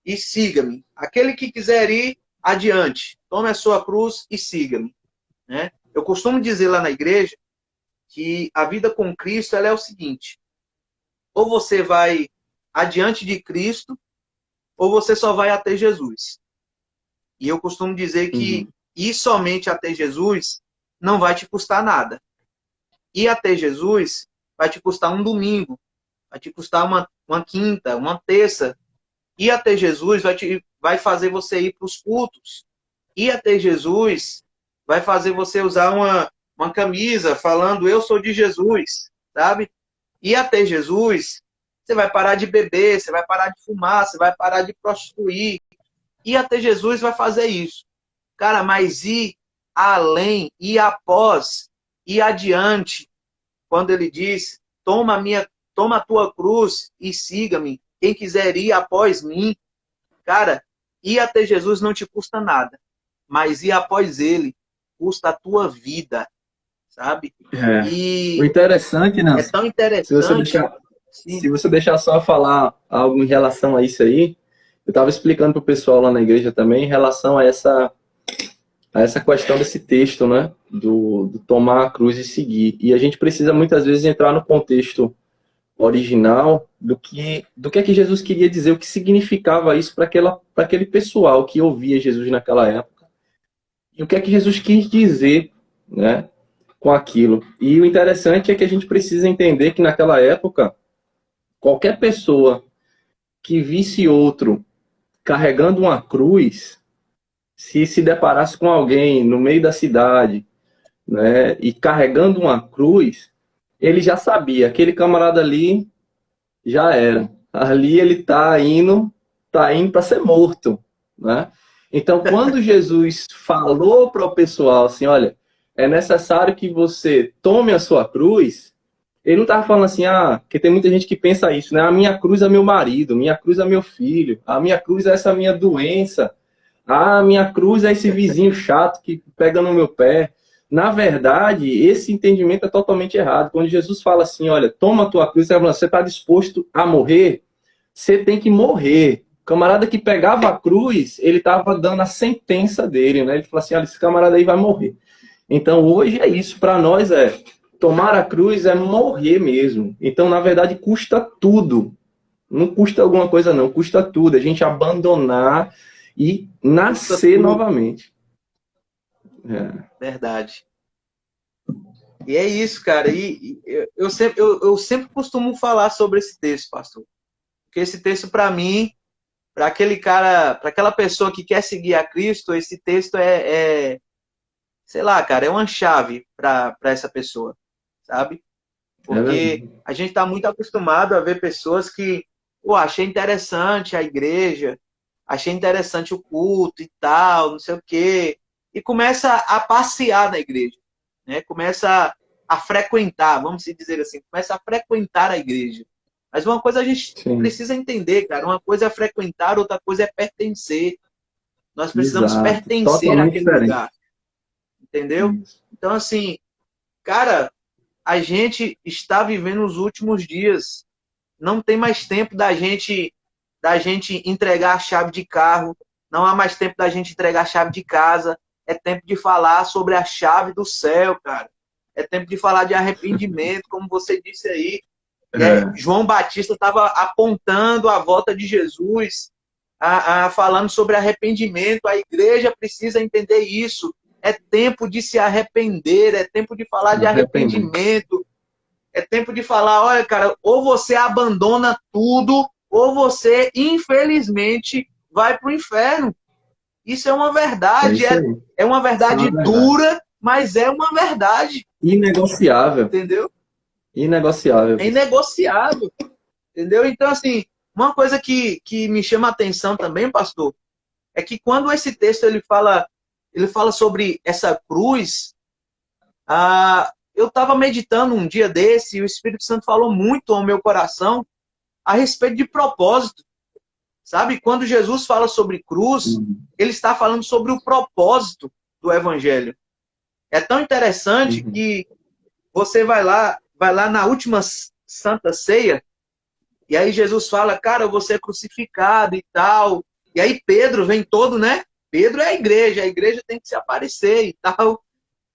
e siga-me. Aquele que quiser ir adiante, tome a sua cruz e siga-me, né? Eu costumo dizer lá na igreja que a vida com Cristo ela é o seguinte: ou você vai adiante de Cristo, ou você só vai até Jesus. E eu costumo dizer que Uhum. ir somente até Jesus não vai te custar nada. Ir até Jesus vai te custar um domingo, vai te custar uma quinta, uma terça. Ir até Jesus vai fazer você ir para os cultos. Ir até Jesus vai fazer você usar uma camisa falando eu sou de Jesus, sabe? Ir até Jesus, você vai parar de beber, você vai parar de fumar, você vai parar de prostituir. Ir até Jesus vai fazer isso. Cara, mas ir além, ir após, ir adiante, quando ele diz, toma a tua cruz e siga-me. Quem quiser ir após mim, cara, ir até Jesus não te custa nada, mas ir após ele custa a tua vida, sabe? É. O E interessante, é Nelson, tão se você interessante, deixar, sim, se você deixar só falar algo em relação a isso aí, eu estava explicando para o pessoal lá na igreja também em relação a essa questão desse texto, né? Do tomar a cruz e seguir. E a gente precisa muitas vezes entrar no contexto original do que é que Jesus queria dizer, o que significava isso para aquele pessoal que ouvia Jesus naquela época, e o que é que Jesus quis dizer, né, com aquilo. E o interessante é que a gente precisa entender que naquela época, qualquer pessoa que visse outro carregando uma cruz, se deparasse com alguém no meio da cidade, né, e carregando uma cruz, ele já sabia, aquele camarada ali já era. Ali ele tá indo para ser morto, né? Então, quando Jesus falou para o pessoal assim, olha, é necessário que você tome a sua cruz, ele não estava falando assim, porque tem muita gente que pensa isso, né? A minha cruz é meu marido, minha cruz é meu filho, a minha cruz é essa minha doença, a minha cruz é esse vizinho chato que pega no meu pé. Na verdade, esse entendimento é totalmente errado. Quando Jesus fala assim, olha, toma a tua cruz, você está disposto a morrer? Você tem que morrer. O camarada que pegava a cruz, ele estava dando a sentença dele, né? Ele falou assim, olha, esse camarada aí vai morrer. Então, hoje é isso. Para nós tomar a cruz é morrer mesmo. Então, na verdade, custa tudo. Não custa alguma coisa, não. Custa tudo. A gente abandonar e nascer novamente. Verdade. E é isso, cara. Eu sempre costumo falar sobre esse texto, pastor. Porque esse texto, para mim, para aquele cara, para aquela pessoa que quer seguir a Cristo, esse texto sei lá, cara, é uma chave para essa pessoa, sabe? Porque a gente está muito acostumado a ver pessoas que, pô, achei interessante a igreja, achei interessante o culto e tal, não sei o quê, e começa a passear na igreja, né? Começa a frequentar, vamos dizer assim, começa a frequentar a igreja. Mas uma coisa a gente precisa entender, cara, uma coisa é frequentar, outra coisa é pertencer. Nós precisamos pertencer Totalmente àquele diferente. lugar, entendeu? Então, assim, cara, a gente está vivendo os últimos dias. Não tem mais tempo da gente entregar a chave de carro. Não há mais tempo da gente entregar a chave de casa. É tempo de falar sobre a chave do céu, cara. É tempo de falar de arrependimento, como você disse aí. João Batista estava apontando a volta de Jesus, falando sobre arrependimento. A igreja precisa entender isso. É tempo de se arrepender, é tempo de falar de arrependimento, é tempo de falar, olha, cara, ou você abandona tudo, ou você, infelizmente, vai para o inferno. Isso é uma verdade, é uma verdade dura, mas é uma verdade. Inegociável. Entendeu? Inegociável. É inegociável. Entendeu? Então, assim, uma coisa que me chama a atenção também, pastor, é que quando esse texto ele fala sobre essa cruz, eu estava meditando um dia desse e o Espírito Santo falou muito ao meu coração a respeito de propósito. Sabe? Quando Jesus fala sobre cruz, ele está falando sobre o propósito do Evangelho. É tão interessante que você vai lá na última Santa Ceia, e aí Jesus fala, cara, eu vou ser crucificado e tal. E aí Pedro vem todo, né? Pedro é a igreja tem que se aparecer e tal.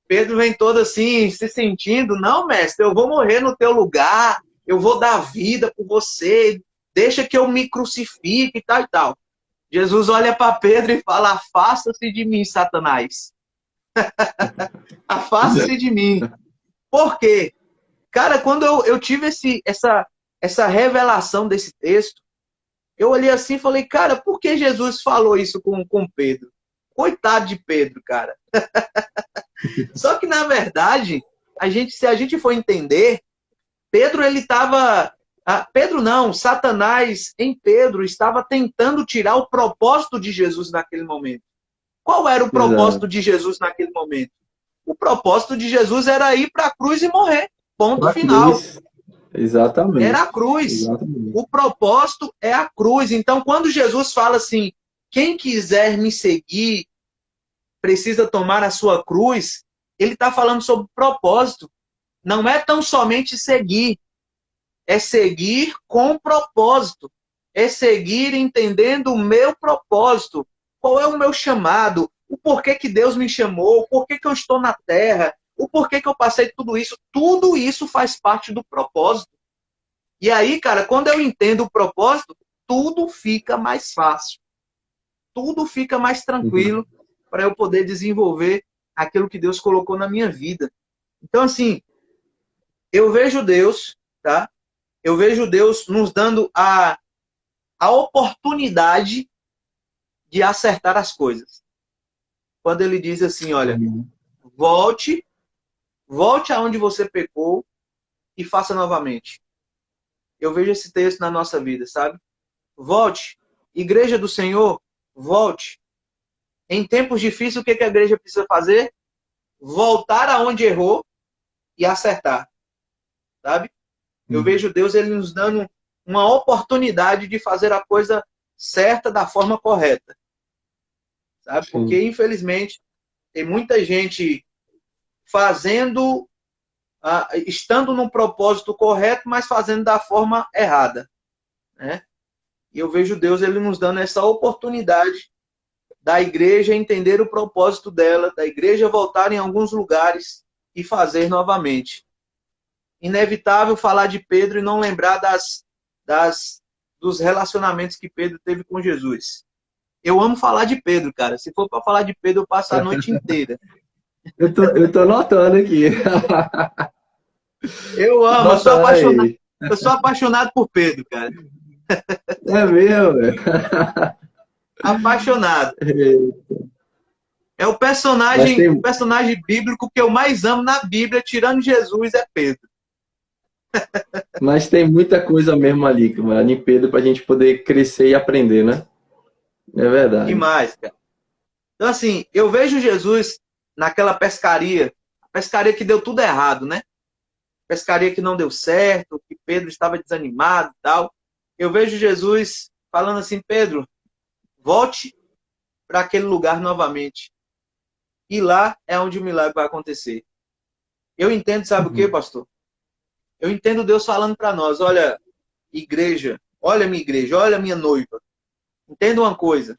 Pedro vem todo assim, se sentindo, não, mestre, eu vou morrer no teu lugar, eu vou dar vida por você, deixa que eu me crucifique e tal e tal. Jesus olha para Pedro e fala, afasta-se de mim, Satanás. Afasta-se de mim. Por quê? Cara, quando eu tive essa revelação desse texto, eu olhei assim e falei, cara, por que Jesus falou isso com Pedro? Coitado de Pedro, cara. Só que, na verdade, se a gente for entender, Pedro, ele estava... Pedro não, Satanás em Pedro estava tentando tirar o propósito de Jesus naquele momento. Qual era o propósito de Jesus naquele momento? O propósito de Jesus era ir para a cruz e morrer. Ponto final. Exatamente. Era a cruz. Exatamente. O propósito é a cruz. Então, quando Jesus fala assim, quem quiser me seguir, precisa tomar a sua cruz, ele está falando sobre propósito. Não é tão somente seguir, é seguir com propósito. É seguir entendendo o meu propósito. Qual é o meu chamado? O porquê que Deus me chamou? O porquê que eu estou na terra? O porquê que eu passei tudo isso? Tudo isso faz parte do propósito. E aí, cara, quando eu entendo o propósito, tudo fica mais fácil. Tudo fica mais Uhum. tranquilo para eu poder desenvolver aquilo que Deus colocou na minha vida. Então, assim, eu vejo Deus, tá? Eu vejo Deus nos dando a oportunidade de acertar as coisas. Quando ele diz assim, olha, Uhum. volte, volte aonde você pecou e faça novamente. Eu vejo esse texto na nossa vida, sabe? Volte. Igreja do Senhor, volte. Em tempos difíceis, o que a igreja precisa fazer? Voltar aonde errou e acertar, sabe? Eu Uhum. vejo Deus ele nos dando uma oportunidade de fazer a coisa certa da forma correta, sabe? Porque, Sim. infelizmente, tem muita gente fazendo, estando no propósito correto, mas fazendo da forma errada, né? E eu vejo Deus ele nos dando essa oportunidade da igreja entender o propósito dela, da igreja voltar em alguns lugares e fazer novamente. Inevitável falar de Pedro e não lembrar dos relacionamentos que Pedro teve com Jesus. Eu amo falar de Pedro, cara. Se for para falar de Pedro, eu passo a noite inteira. Eu tô anotando aqui. Eu amo, Anotando aí. eu sou apaixonado por Pedro, cara. É meu, velho. Apaixonado. É Mas o tem, personagem bíblico que eu mais amo na Bíblia, tirando Jesus, é Pedro. mas tem muita coisa mesmo ali, mano, em Pedro, pra gente poder crescer e aprender, né? É verdade. Demais, cara. Então, assim, eu vejo Jesus naquela pescaria, a pescaria que deu tudo errado, né? Pescaria que não deu certo, que Pedro estava desanimado e tal. Eu vejo Jesus falando assim, Pedro, volte para aquele lugar novamente. E lá é onde o milagre vai acontecer. Eu entendo, sabe o que, Uhum. pastor? Eu entendo Deus falando para nós, olha, igreja, olha minha igreja, olha minha noiva. Entenda uma coisa,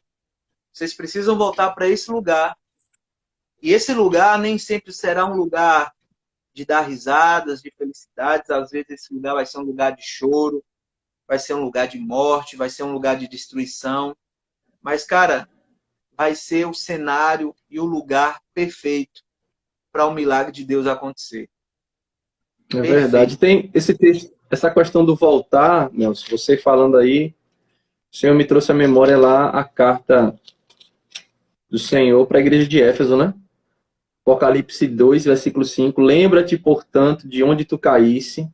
vocês precisam voltar para esse lugar. E esse lugar nem sempre será um lugar de dar risadas, de felicidades. Às vezes esse lugar vai ser um lugar de choro, vai ser um lugar de morte, vai ser um lugar de destruição. Mas, cara, vai ser o cenário e o lugar perfeito para o milagre de Deus acontecer. É verdade. Perfeito. Tem esse texto, essa questão do voltar, Nelson, você falando aí, o Senhor me trouxe à memória lá a carta do Senhor para a igreja de Éfeso, né? Apocalipse 2, versículo 5. Lembra-te, portanto, de onde tu caísse.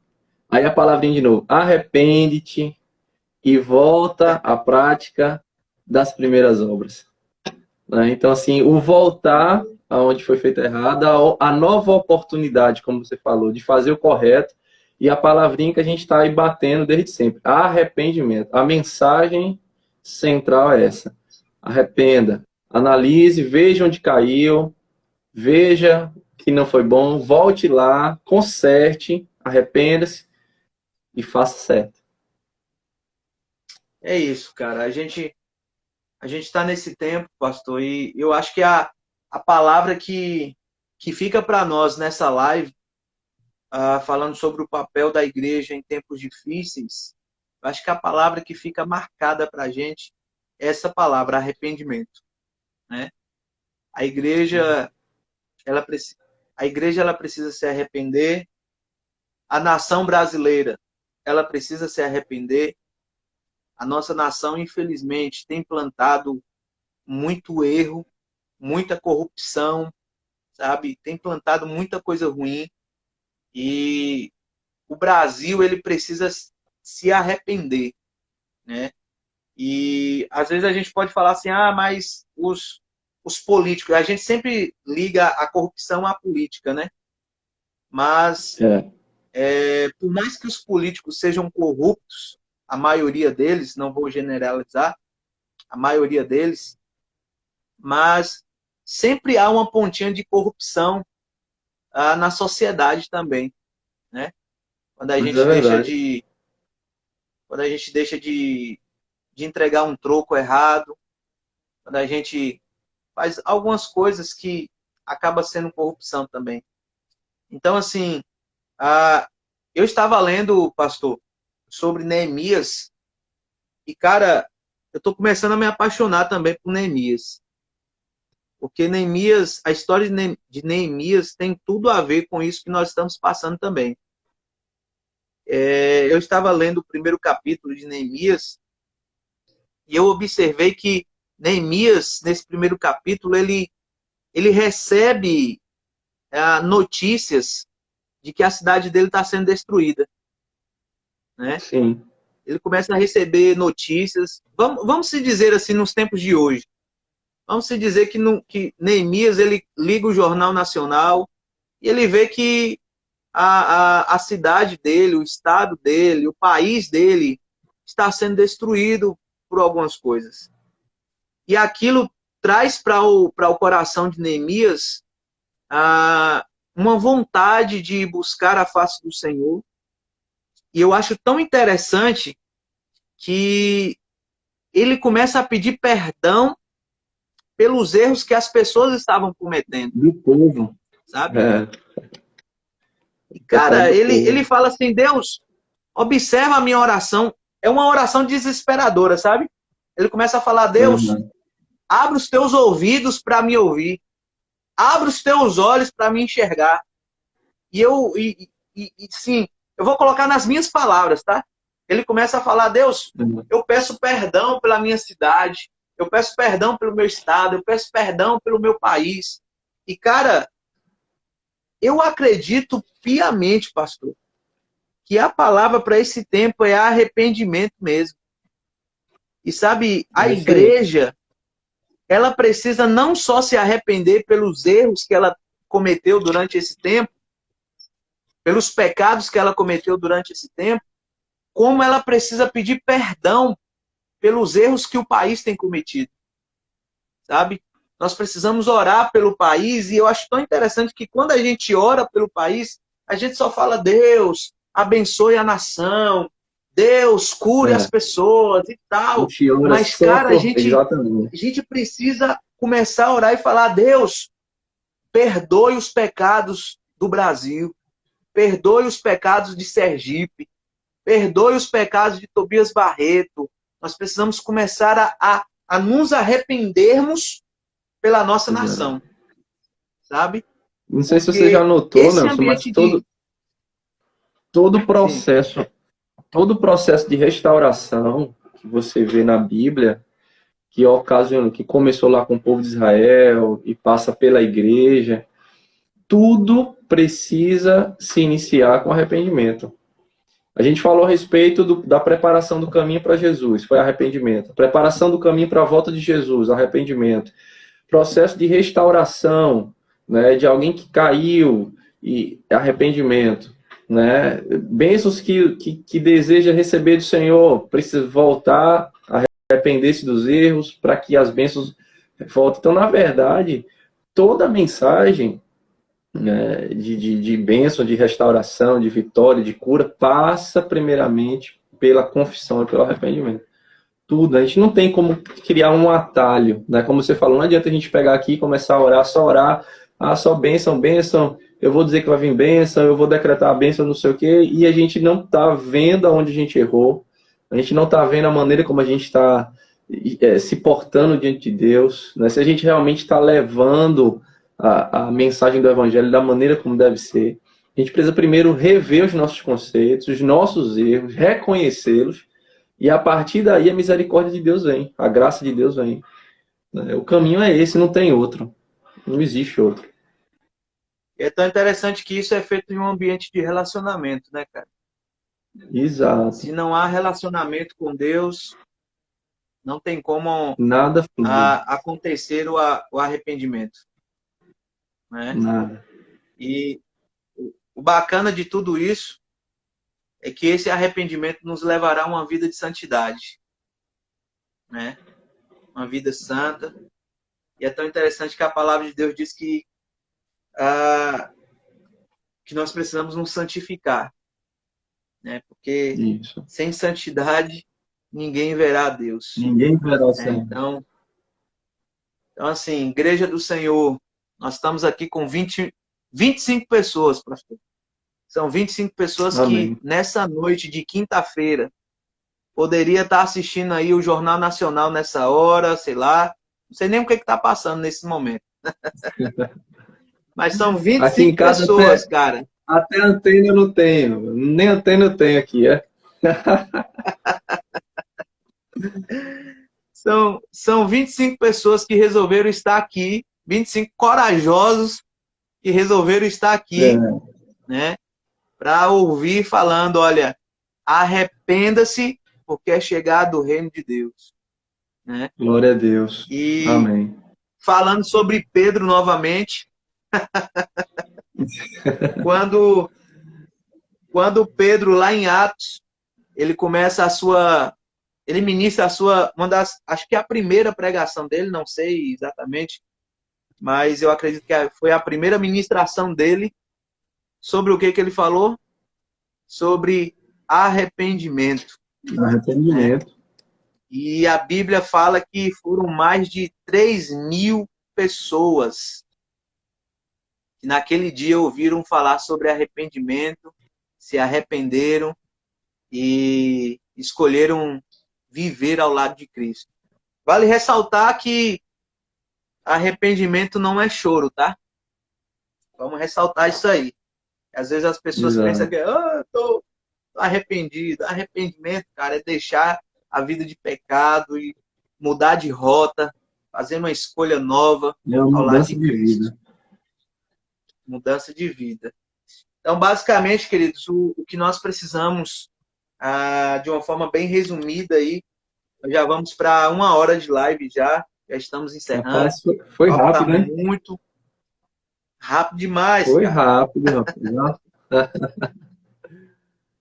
Aí a palavrinha de novo. Arrepende-te e volta à prática das primeiras obras. Né? Então, assim, o voltar aonde foi feito errado, a nova oportunidade, como você falou, de fazer o correto, e a palavrinha que a gente está aí batendo desde sempre, arrependimento. A mensagem central é essa. Arrependa, analise, veja onde caiu, veja que não foi bom, volte lá, conserte, arrependa-se e faça certo. É isso, cara. A gente está nesse tempo, pastor, e eu acho que a palavra que fica para nós nessa live, falando sobre o papel da igreja em tempos difíceis, eu acho que a palavra que fica marcada para a gente é essa palavra, arrependimento, né? A igreja, ela, a igreja ela precisa se arrepender, a nação brasileira, ela precisa se arrepender. A nossa nação, infelizmente, tem plantado muito erro, muita corrupção, sabe? Tem plantado muita coisa ruim e o Brasil ele precisa se arrepender, né? E às vezes a gente pode falar assim, mas os políticos, a gente sempre liga a corrupção à política, né? Mas É, por mais que os políticos sejam corruptos, a maioria deles, não vou generalizar, a maioria deles, mas sempre há uma pontinha de corrupção na sociedade também, né? Quando a mas é gente deixa verdade. de, quando a gente deixa de entregar um troco errado, quando a gente faz algumas coisas que acaba sendo corrupção também. Então, assim, eu estava lendo, pastor, sobre Neemias. E, cara, eu estou começando a me apaixonar também por Neemias. Porque Neemias, a história de Neemias tem tudo a ver com isso que nós estamos passando também. Eu estava lendo o primeiro capítulo de Neemias e eu observei que Neemias, nesse primeiro capítulo, ele recebe notícias de que a cidade dele está sendo destruída, né? Sim. Ele começa a receber notícias. Vamos se dizer assim, nos tempos de hoje. Vamos se dizer que Neemias ele liga o Jornal Nacional e ele vê que a cidade dele, o estado dele, o país dele está sendo destruído por algumas coisas. E aquilo traz para o coração de Neemias uma vontade de buscar a face do Senhor. E eu acho tão interessante que ele começa a pedir perdão pelos erros que as pessoas estavam cometendo. Do povo. Sabe? É. E, cara, ele fala assim, Deus, observa a minha oração. É uma oração desesperadora, sabe? Ele começa a falar, Deus, abre os teus ouvidos para me ouvir. Abre os teus olhos para me enxergar. Sim, eu vou colocar nas minhas palavras, tá? Ele começa a falar, Deus, eu peço perdão pela minha cidade, eu peço perdão pelo meu estado, eu peço perdão pelo meu país. E, cara, eu acredito piamente, pastor, que a palavra para esse tempo é arrependimento mesmo. E sabe, a igreja, ela precisa não só se arrepender pelos erros que ela cometeu durante esse tempo, pelos pecados que ela cometeu durante esse tempo, como ela precisa pedir perdão pelos erros que o país tem cometido. Sabe? Nós precisamos orar pelo país e eu acho tão interessante que quando a gente ora pelo país, a gente só fala, Deus, abençoe a nação, Deus, cure as pessoas e tal. Mas, cara, a gente precisa começar a orar e falar, Deus, perdoe os pecados do Brasil, perdoe os pecados de Sergipe, perdoe os pecados de Tobias Barreto. Nós precisamos começar a nos arrependermos pela nossa nação. Sabe? Não sei se você já notou, Nelson, mas todo o processo de restauração que você vê na Bíblia, que começou lá com o povo de Israel e passa pela igreja, tudo precisa se iniciar com arrependimento. A gente falou a respeito da preparação do caminho para Jesus, foi arrependimento. Preparação do caminho para a volta de Jesus, arrependimento. Processo de restauração, né, de alguém que caiu, e arrependimento. Né? Bênçãos que deseja receber do Senhor, precisa voltar, arrepender-se dos erros, para que as bênçãos voltem. Então, na verdade, toda a mensagem, né, de bênção, de restauração, de vitória, de cura, passa primeiramente pela confissão e pelo arrependimento. Tudo, a gente não tem como criar um atalho, né? Como você falou, não adianta a gente pegar aqui e começar a orar, só bênção, bênção, eu vou dizer que vai vir bênção, eu vou decretar a bênção, não sei o quê, e a gente não está vendo aonde a gente errou, a gente não está vendo a maneira como a gente está se portando diante de Deus, né? Se a gente realmente está levando a mensagem do Evangelho da maneira como deve ser. A gente precisa primeiro rever os nossos conceitos, os nossos erros, reconhecê-los, e a partir daí a misericórdia de Deus vem, a graça de Deus vem. O caminho é esse, não tem outro. Não existe outro. É tão interessante que isso é feito em um ambiente de relacionamento, né, cara? Exato. Se não há relacionamento com Deus, não tem como nada acontecer o arrependimento. Né? Nada. E o bacana de tudo isso é que esse arrependimento nos levará a uma vida de santidade, né? Uma vida santa. E é tão interessante que a palavra de Deus diz que nós precisamos nos santificar, né? Porque isso. Sem santidade ninguém verá a Deus. Ninguém verá o Senhor. Então, assim, Igreja do Senhor, nós estamos aqui com 25 pessoas, pastor. São 25 pessoas que, Amém. nessa noite de quinta-feira, poderia estar assistindo aí o Jornal Nacional nessa hora, sei lá. Não sei nem o que está passando nesse momento. Mas são Aqui em 25 casa pessoas, cara. até antena eu não tenho. Nem antena eu tenho aqui, é? São 25 pessoas que resolveram estar aqui, 25 corajosos que resolveram estar aqui, É. né? Para ouvir falando, olha, arrependa-se, porque é chegado o reino de Deus, né? Glória a Deus. E Amém. falando sobre Pedro novamente, quando Pedro, lá em Atos, ele começa a sua, ele ministra a sua, uma das, acho que é a primeira pregação dele, não sei exatamente, mas eu acredito que foi a primeira ministração dele. Sobre o que ele falou? Sobre arrependimento, né? Arrependimento. E a Bíblia fala que foram mais de 3.000 pessoas que naquele dia ouviram falar sobre arrependimento, se arrependeram e escolheram viver ao lado de Cristo. Vale ressaltar que arrependimento não é choro, tá? Vamos ressaltar isso aí. Às vezes as pessoas pensam que Exato. eu tô arrependido. Arrependimento, cara, é deixar a vida de pecado e mudar de rota, fazer uma escolha nova É uma ao lado mudança de de Cristo. vida. Mudança de vida. Então, basicamente, queridos, o que nós precisamos, de uma forma bem resumida aí, nós já vamos para 1 hora de live já estamos encerrando. Rapaz, foi O papo está rápido, né? muito rápido demais, Foi cara. rápido, rapaz.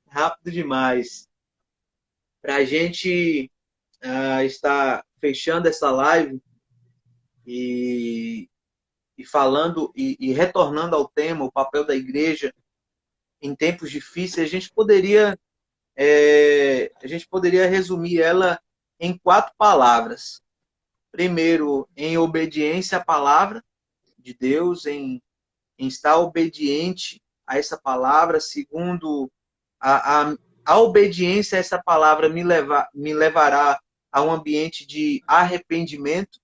Rápido demais. Para a gente estar fechando essa live e, falando e retornando ao tema, o papel da igreja em tempos difíceis, a gente poderia resumir ela em 4 palavras. Primeiro, em obediência à palavra de Deus, em estar obediente a essa palavra. Segundo, a obediência a essa palavra me levará a um ambiente de arrependimento,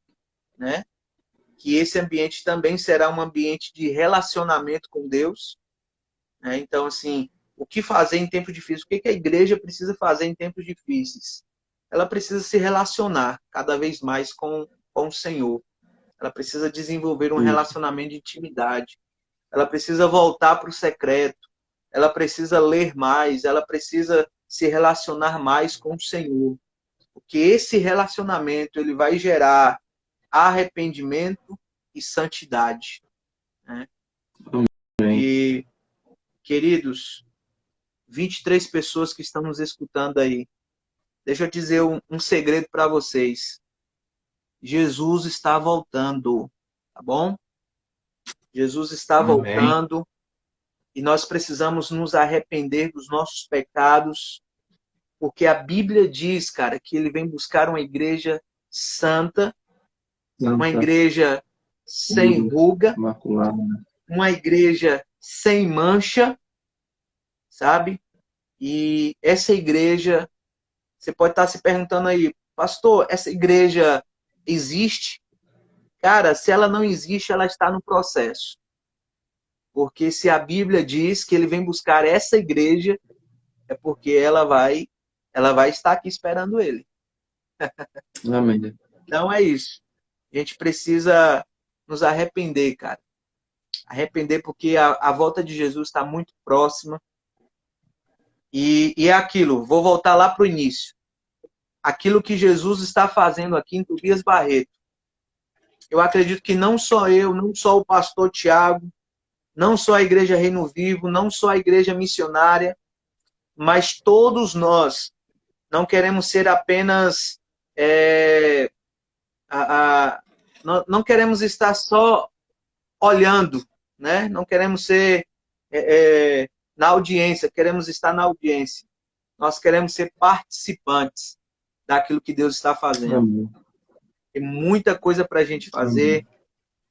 né? Que esse ambiente também será um ambiente de relacionamento com Deus, né? Então, assim, o que fazer em tempos difíceis? O que a igreja precisa fazer em tempos difíceis? Ela precisa se relacionar cada vez mais com o Senhor. Ela precisa desenvolver um Isso. relacionamento de intimidade. Ela precisa voltar para o secreto. Ela precisa ler mais. Ela precisa se relacionar mais com o Senhor. Porque esse relacionamento ele vai gerar arrependimento e santidade, né? Amém. E, queridos, 23 pessoas que estão nos escutando aí, deixa eu dizer um segredo para vocês. Jesus está voltando, tá bom? Jesus está Amém. voltando e nós precisamos nos arrepender dos nossos pecados, porque a Bíblia diz, cara, que ele vem buscar uma igreja santa, uma Santa, igreja sem pura, ruga, imaculada. uma igreja sem mancha, sabe? E essa igreja, você pode estar se perguntando aí, pastor, essa igreja existe? Cara, se ela não existe, ela está no processo. Porque se a Bíblia diz que ele vem buscar essa igreja, é porque ela vai estar aqui esperando ele. Amém. Então é isso. A gente precisa nos arrepender, cara. Arrepender porque a volta de Jesus está muito próxima. E é aquilo, vou voltar lá para o início. Aquilo que Jesus está fazendo aqui em Tobias Barreto. Eu acredito que não só eu, não só o pastor Tiago, não só a Igreja Reino Vivo, não só a Igreja Missionária, mas todos nós não queremos ser apenas... não queremos estar só olhando, né? Não queremos ser na audiência, queremos estar na audiência. Nós queremos ser participantes daquilo que Deus está fazendo. Amém. Tem muita coisa para a gente Amém. fazer.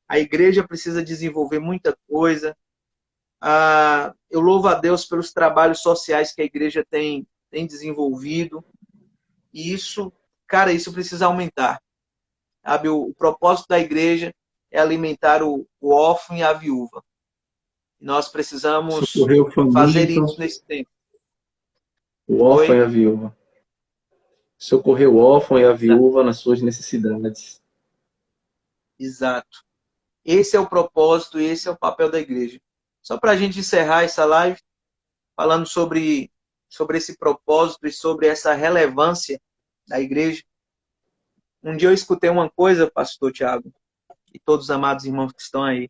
A igreja precisa desenvolver muita coisa. Eu louvo a Deus pelos trabalhos sociais que a igreja tem desenvolvido. E isso, cara, isso precisa aumentar. Sabe? O propósito da igreja é alimentar o órfão e a viúva. E nós precisamos Socorrer o fazer faminto, isso nesse tempo. o órfão e Oi? a viúva. Socorrer o órfão e a viúva nas suas necessidades. Exato. Esse é o propósito e esse é o papel da igreja. Só para a gente encerrar essa live, falando sobre esse propósito e sobre essa relevância da igreja. Um dia eu escutei uma coisa, pastor Tiago, e todos os amados irmãos que estão aí.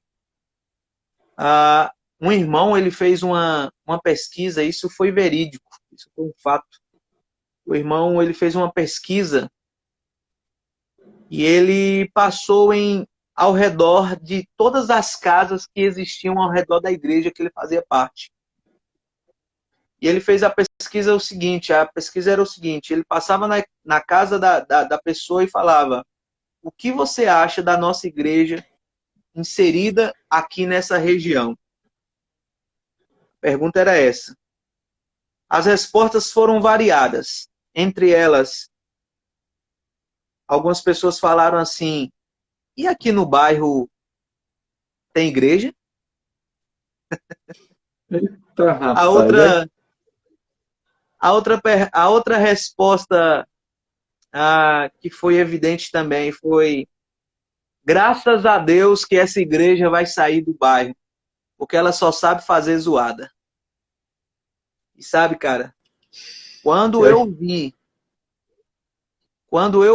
Um irmão, ele fez uma pesquisa, isso foi verídico, isso foi um fato. O irmão, ele fez uma pesquisa e ele passou ao redor de todas as casas que existiam ao redor da igreja que ele fazia parte. E ele fez a pesquisa era o seguinte, ele passava na casa da pessoa e falava: o que você acha da nossa igreja inserida aqui nessa região? A pergunta era essa. As respostas foram variadas. Entre elas, algumas pessoas falaram assim: e aqui no bairro tem igreja? Eita, A rapaz, outra, a outra resposta que foi evidente também foi: graças a Deus que essa igreja vai sair do bairro, porque ela só sabe fazer zoada. E sabe, cara, quando eu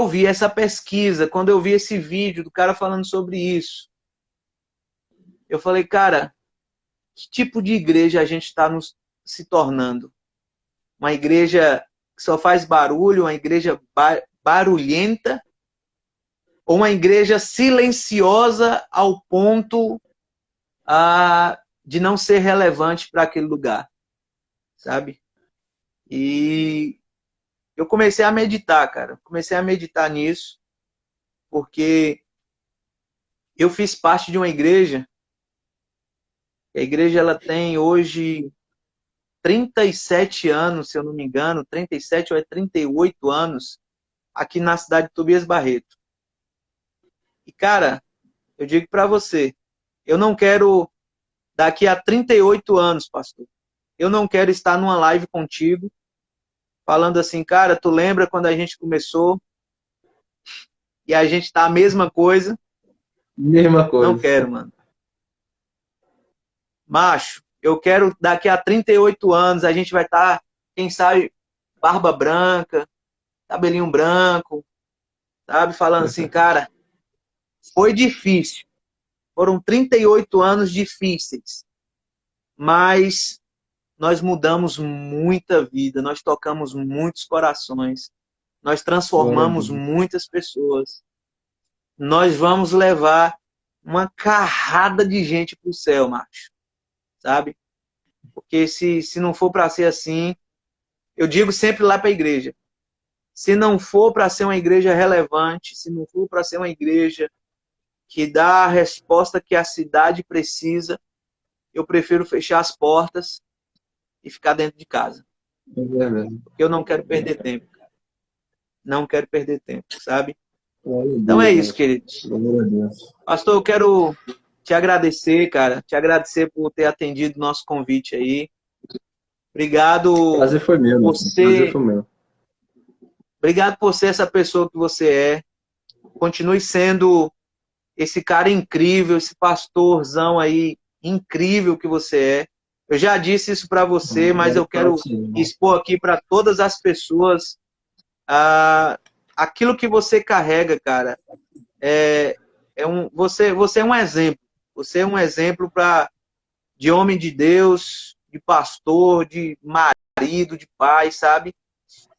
vi essa pesquisa, quando eu vi esse vídeo do cara falando sobre isso, eu falei, cara, que tipo de igreja a gente está se tornando? Uma igreja que só faz barulho, uma igreja barulhenta, ou uma igreja silenciosa ao ponto de não ser relevante para aquele lugar, sabe? E eu comecei a meditar, cara. Comecei a meditar nisso, porque eu fiz parte de uma igreja. A igreja ela tem hoje 37 anos, se eu não me engano, 37 ou 38 anos, aqui na cidade de Tobias Barreto. E, cara, eu digo para você, eu não quero, daqui a 38 anos, pastor, eu não quero estar numa live contigo, falando assim, cara, tu lembra quando a gente começou e a gente tá a mesma coisa? mesma Não coisa. quero, mano. Macho, eu quero daqui a 38 anos a gente vai estar, quem sabe, barba branca, cabelinho branco, sabe? Falando assim, cara, foi difícil. Foram 38 anos difíceis, mas nós mudamos muita vida, nós tocamos muitos corações, nós Glória a transformamos Deus. muitas pessoas. Nós vamos levar uma carrada de gente para o céu, macho, sabe? Porque se não for para ser assim, eu digo sempre lá para a igreja, se não for para ser uma igreja relevante, se não for para ser uma igreja que dá a resposta que a cidade precisa, eu prefiro fechar as portas e ficar dentro de casa. É verdade. Porque eu não quero perder tempo, cara. Não quero perder tempo, sabe? Glória a Então é Deus, isso, Márcio. queridos. Glória a Deus. Pastor, eu quero te agradecer, cara. Te agradecer por ter atendido o nosso convite aí. Obrigado Prazer foi meu, por Márcio. Prazer ser, foi meu. obrigado por ser essa pessoa que você é. Continue sendo esse cara incrível, esse pastorzão aí incrível que você é. Eu já disse isso para você, mas Glória eu para o quero Senhor. expor aqui para todas as pessoas aquilo que você carrega, cara. Você é um exemplo. Você é um exemplo de homem de Deus, de pastor, de marido, de pai, sabe?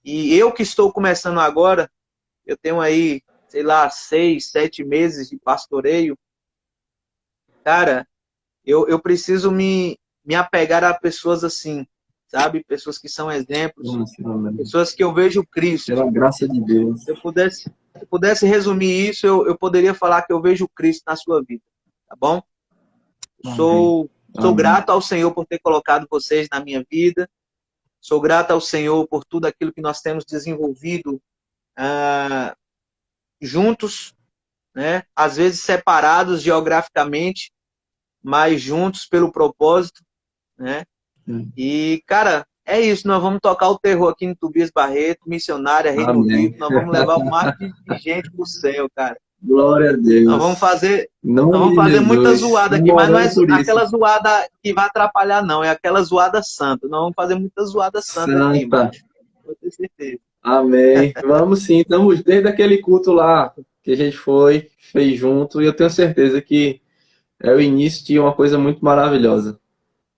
E eu que estou começando agora, eu tenho aí, sei lá, 6, 7 meses de pastoreio. Cara, eu preciso me apegar a pessoas assim, sabe? Pessoas que são exemplos, Vamos, amém. pessoas que eu vejo Cristo. Pela graça de Deus. Se eu pudesse resumir isso, eu poderia falar que eu vejo Cristo na sua vida, tá bom? Amém. Sou Sou Amém. grato ao Senhor por ter colocado vocês na minha vida. Sou grato ao Senhor por tudo aquilo que nós temos desenvolvido juntos, né? Às vezes separados geograficamente, mas juntos pelo propósito, né? E, cara, é isso. Nós vamos tocar o terror aqui no Tobias Barreto, Missionária, Reino Amém. Vivo. Nós vamos levar o máximo de gente pro céu, cara. Glória a Nós vamos Deus. fazer, Em nós nome vamos de fazer muita Jesus. zoada aqui, Estamos mas não é orando por isso. aquela zoada que vai atrapalhar, não. É aquela zoada santa. Nós vamos fazer muita zoada santa aqui, Santa. mano. Pode ter certeza. Amém. Vamos sim. Estamos desde aquele culto lá que a gente foi, fez junto, e eu tenho certeza que é o início de uma coisa muito maravilhosa.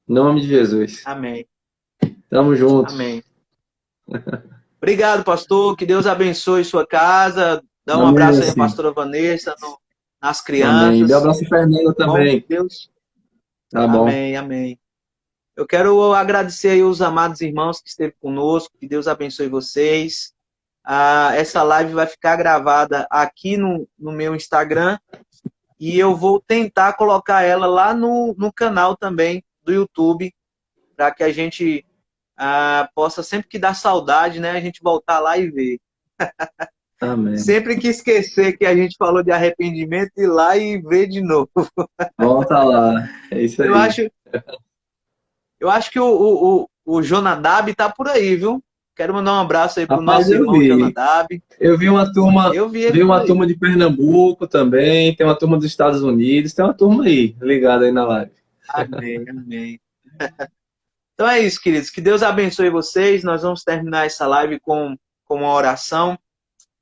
Em nome de Jesus. Amém. Tamo juntos. Amém. Obrigado, pastor. Que Deus abençoe sua casa. Dá um Amém, abraço aí, sim. pastora Vanessa, nas Amém. crianças. Dê um abraço Fernando Bom, também. Deus. Tá bom. Amém, amém. Eu quero agradecer aí os amados irmãos que esteve conosco. Que Deus abençoe vocês. Essa live vai ficar gravada aqui no meu Instagram. E eu vou tentar colocar ela lá no canal também do YouTube, para que a gente possa, sempre que dá saudade, né, a gente voltar lá e ver. Amém. Sempre que esquecer que a gente falou de arrependimento, ir lá e ver de novo. Volta lá. É isso aí. Eu acho que o Jonadab tá por aí, viu? Quero mandar um abraço aí pro Rapaz, nosso eu irmão vi. Jonadab. Eu vi uma turma, Eu vi ele vi por uma aí. turma de Pernambuco também, tem uma turma dos Estados Unidos, tem uma turma aí, ligada aí na live. Amém, amém. Então é isso, queridos. Que Deus abençoe vocês. Nós vamos terminar essa live com uma oração.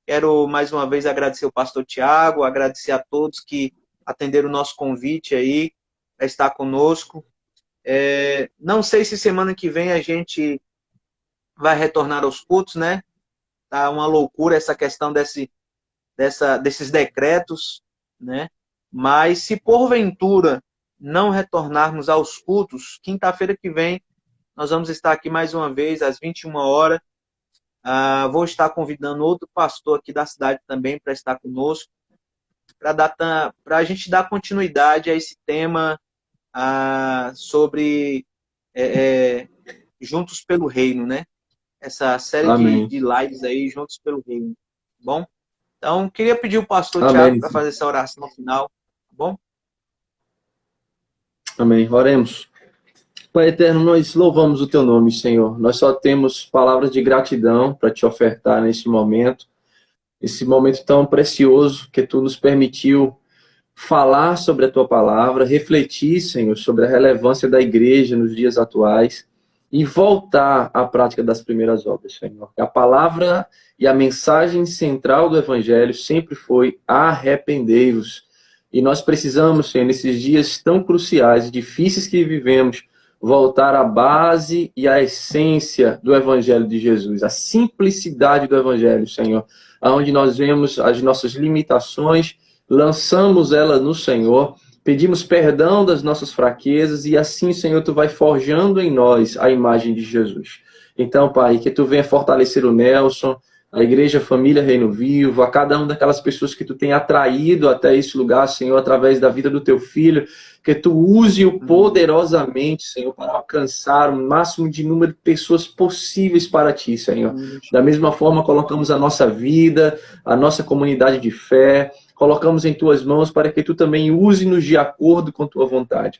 Quero mais uma vez agradecer o pastor Tiago, agradecer a todos que atenderam o nosso convite aí para estar conosco. Não sei se semana que vem a gente vai retornar aos cultos, né? Tá uma loucura essa questão desses decretos, né? Mas se porventura não retornarmos aos cultos, quinta-feira que vem nós vamos estar aqui mais uma vez às 21 horas. Vou estar convidando outro pastor aqui da cidade também para estar conosco, para a gente dar continuidade a esse tema sobre Juntos pelo Reino, né? Essa série de lives aí, Juntos pelo Reino. Tá bom? Então, queria pedir o pastor Tiago para fazer essa oração final. Tá bom? Amém. Oremos. Pai eterno, nós louvamos o teu nome, Senhor. Nós só temos palavras de gratidão para te ofertar nesse momento. Esse momento tão precioso que tu nos permitiu falar sobre a tua palavra, refletir, Senhor, sobre a relevância da igreja nos dias atuais e voltar à prática das primeiras obras, Senhor. A palavra e a mensagem central do Evangelho sempre foi arrependei-vos. E nós precisamos, Senhor, nesses dias tão cruciais e difíceis que vivemos, voltar à base e à essência do Evangelho de Jesus, a simplicidade do Evangelho, Senhor, onde nós vemos as nossas limitações, lançamos ela no Senhor, pedimos perdão das nossas fraquezas e assim, Senhor, tu vai forjando em nós a imagem de Jesus. Então, Pai, que tu venha fortalecer o Nelson, a Igreja Família Reino Vivo, a cada uma daquelas pessoas que tu tem atraído até esse lugar, Senhor, através da vida do teu filho, que tu use-o poderosamente, Senhor, para alcançar o máximo de número de pessoas possíveis para ti, Senhor. Da mesma forma, colocamos a nossa vida, a nossa comunidade de fé, colocamos em tuas mãos para que tu também use-nos de acordo com tua vontade.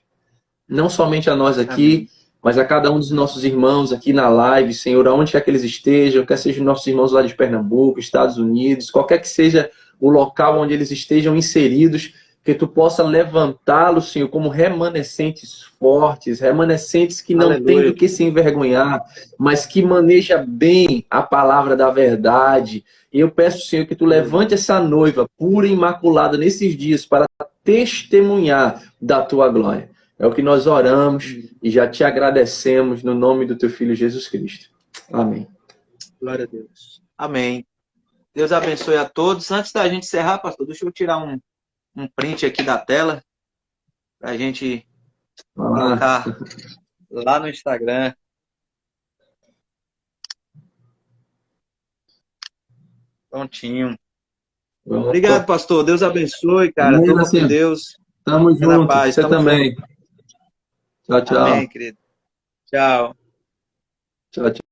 Não somente a nós aqui, mas a cada um dos nossos irmãos aqui na live, Senhor, aonde quer que eles estejam, quer sejam nossos irmãos lá de Pernambuco, Estados Unidos, qualquer que seja o local onde eles estejam inseridos, que tu possa levantá-los, Senhor, como remanescentes fortes, remanescentes que não têm do que se envergonhar, mas que maneja bem a palavra da verdade. E eu peço, Senhor, que tu levante essa noiva pura e imaculada nesses dias para testemunhar da tua glória. É o que nós oramos e já te agradecemos no nome do teu Filho Jesus Cristo. Amém. Glória a Deus. Amém. Deus abençoe a todos. Antes da gente encerrar, pastor, deixa eu tirar um print aqui da tela para a gente colocar lá no Instagram. Prontinho. Obrigado, pastor. Deus abençoe, cara. Toma com Deus. Tamo junto. Você também. Tchau, tchau. Amém, querido. Tchau. Tchau, tchau.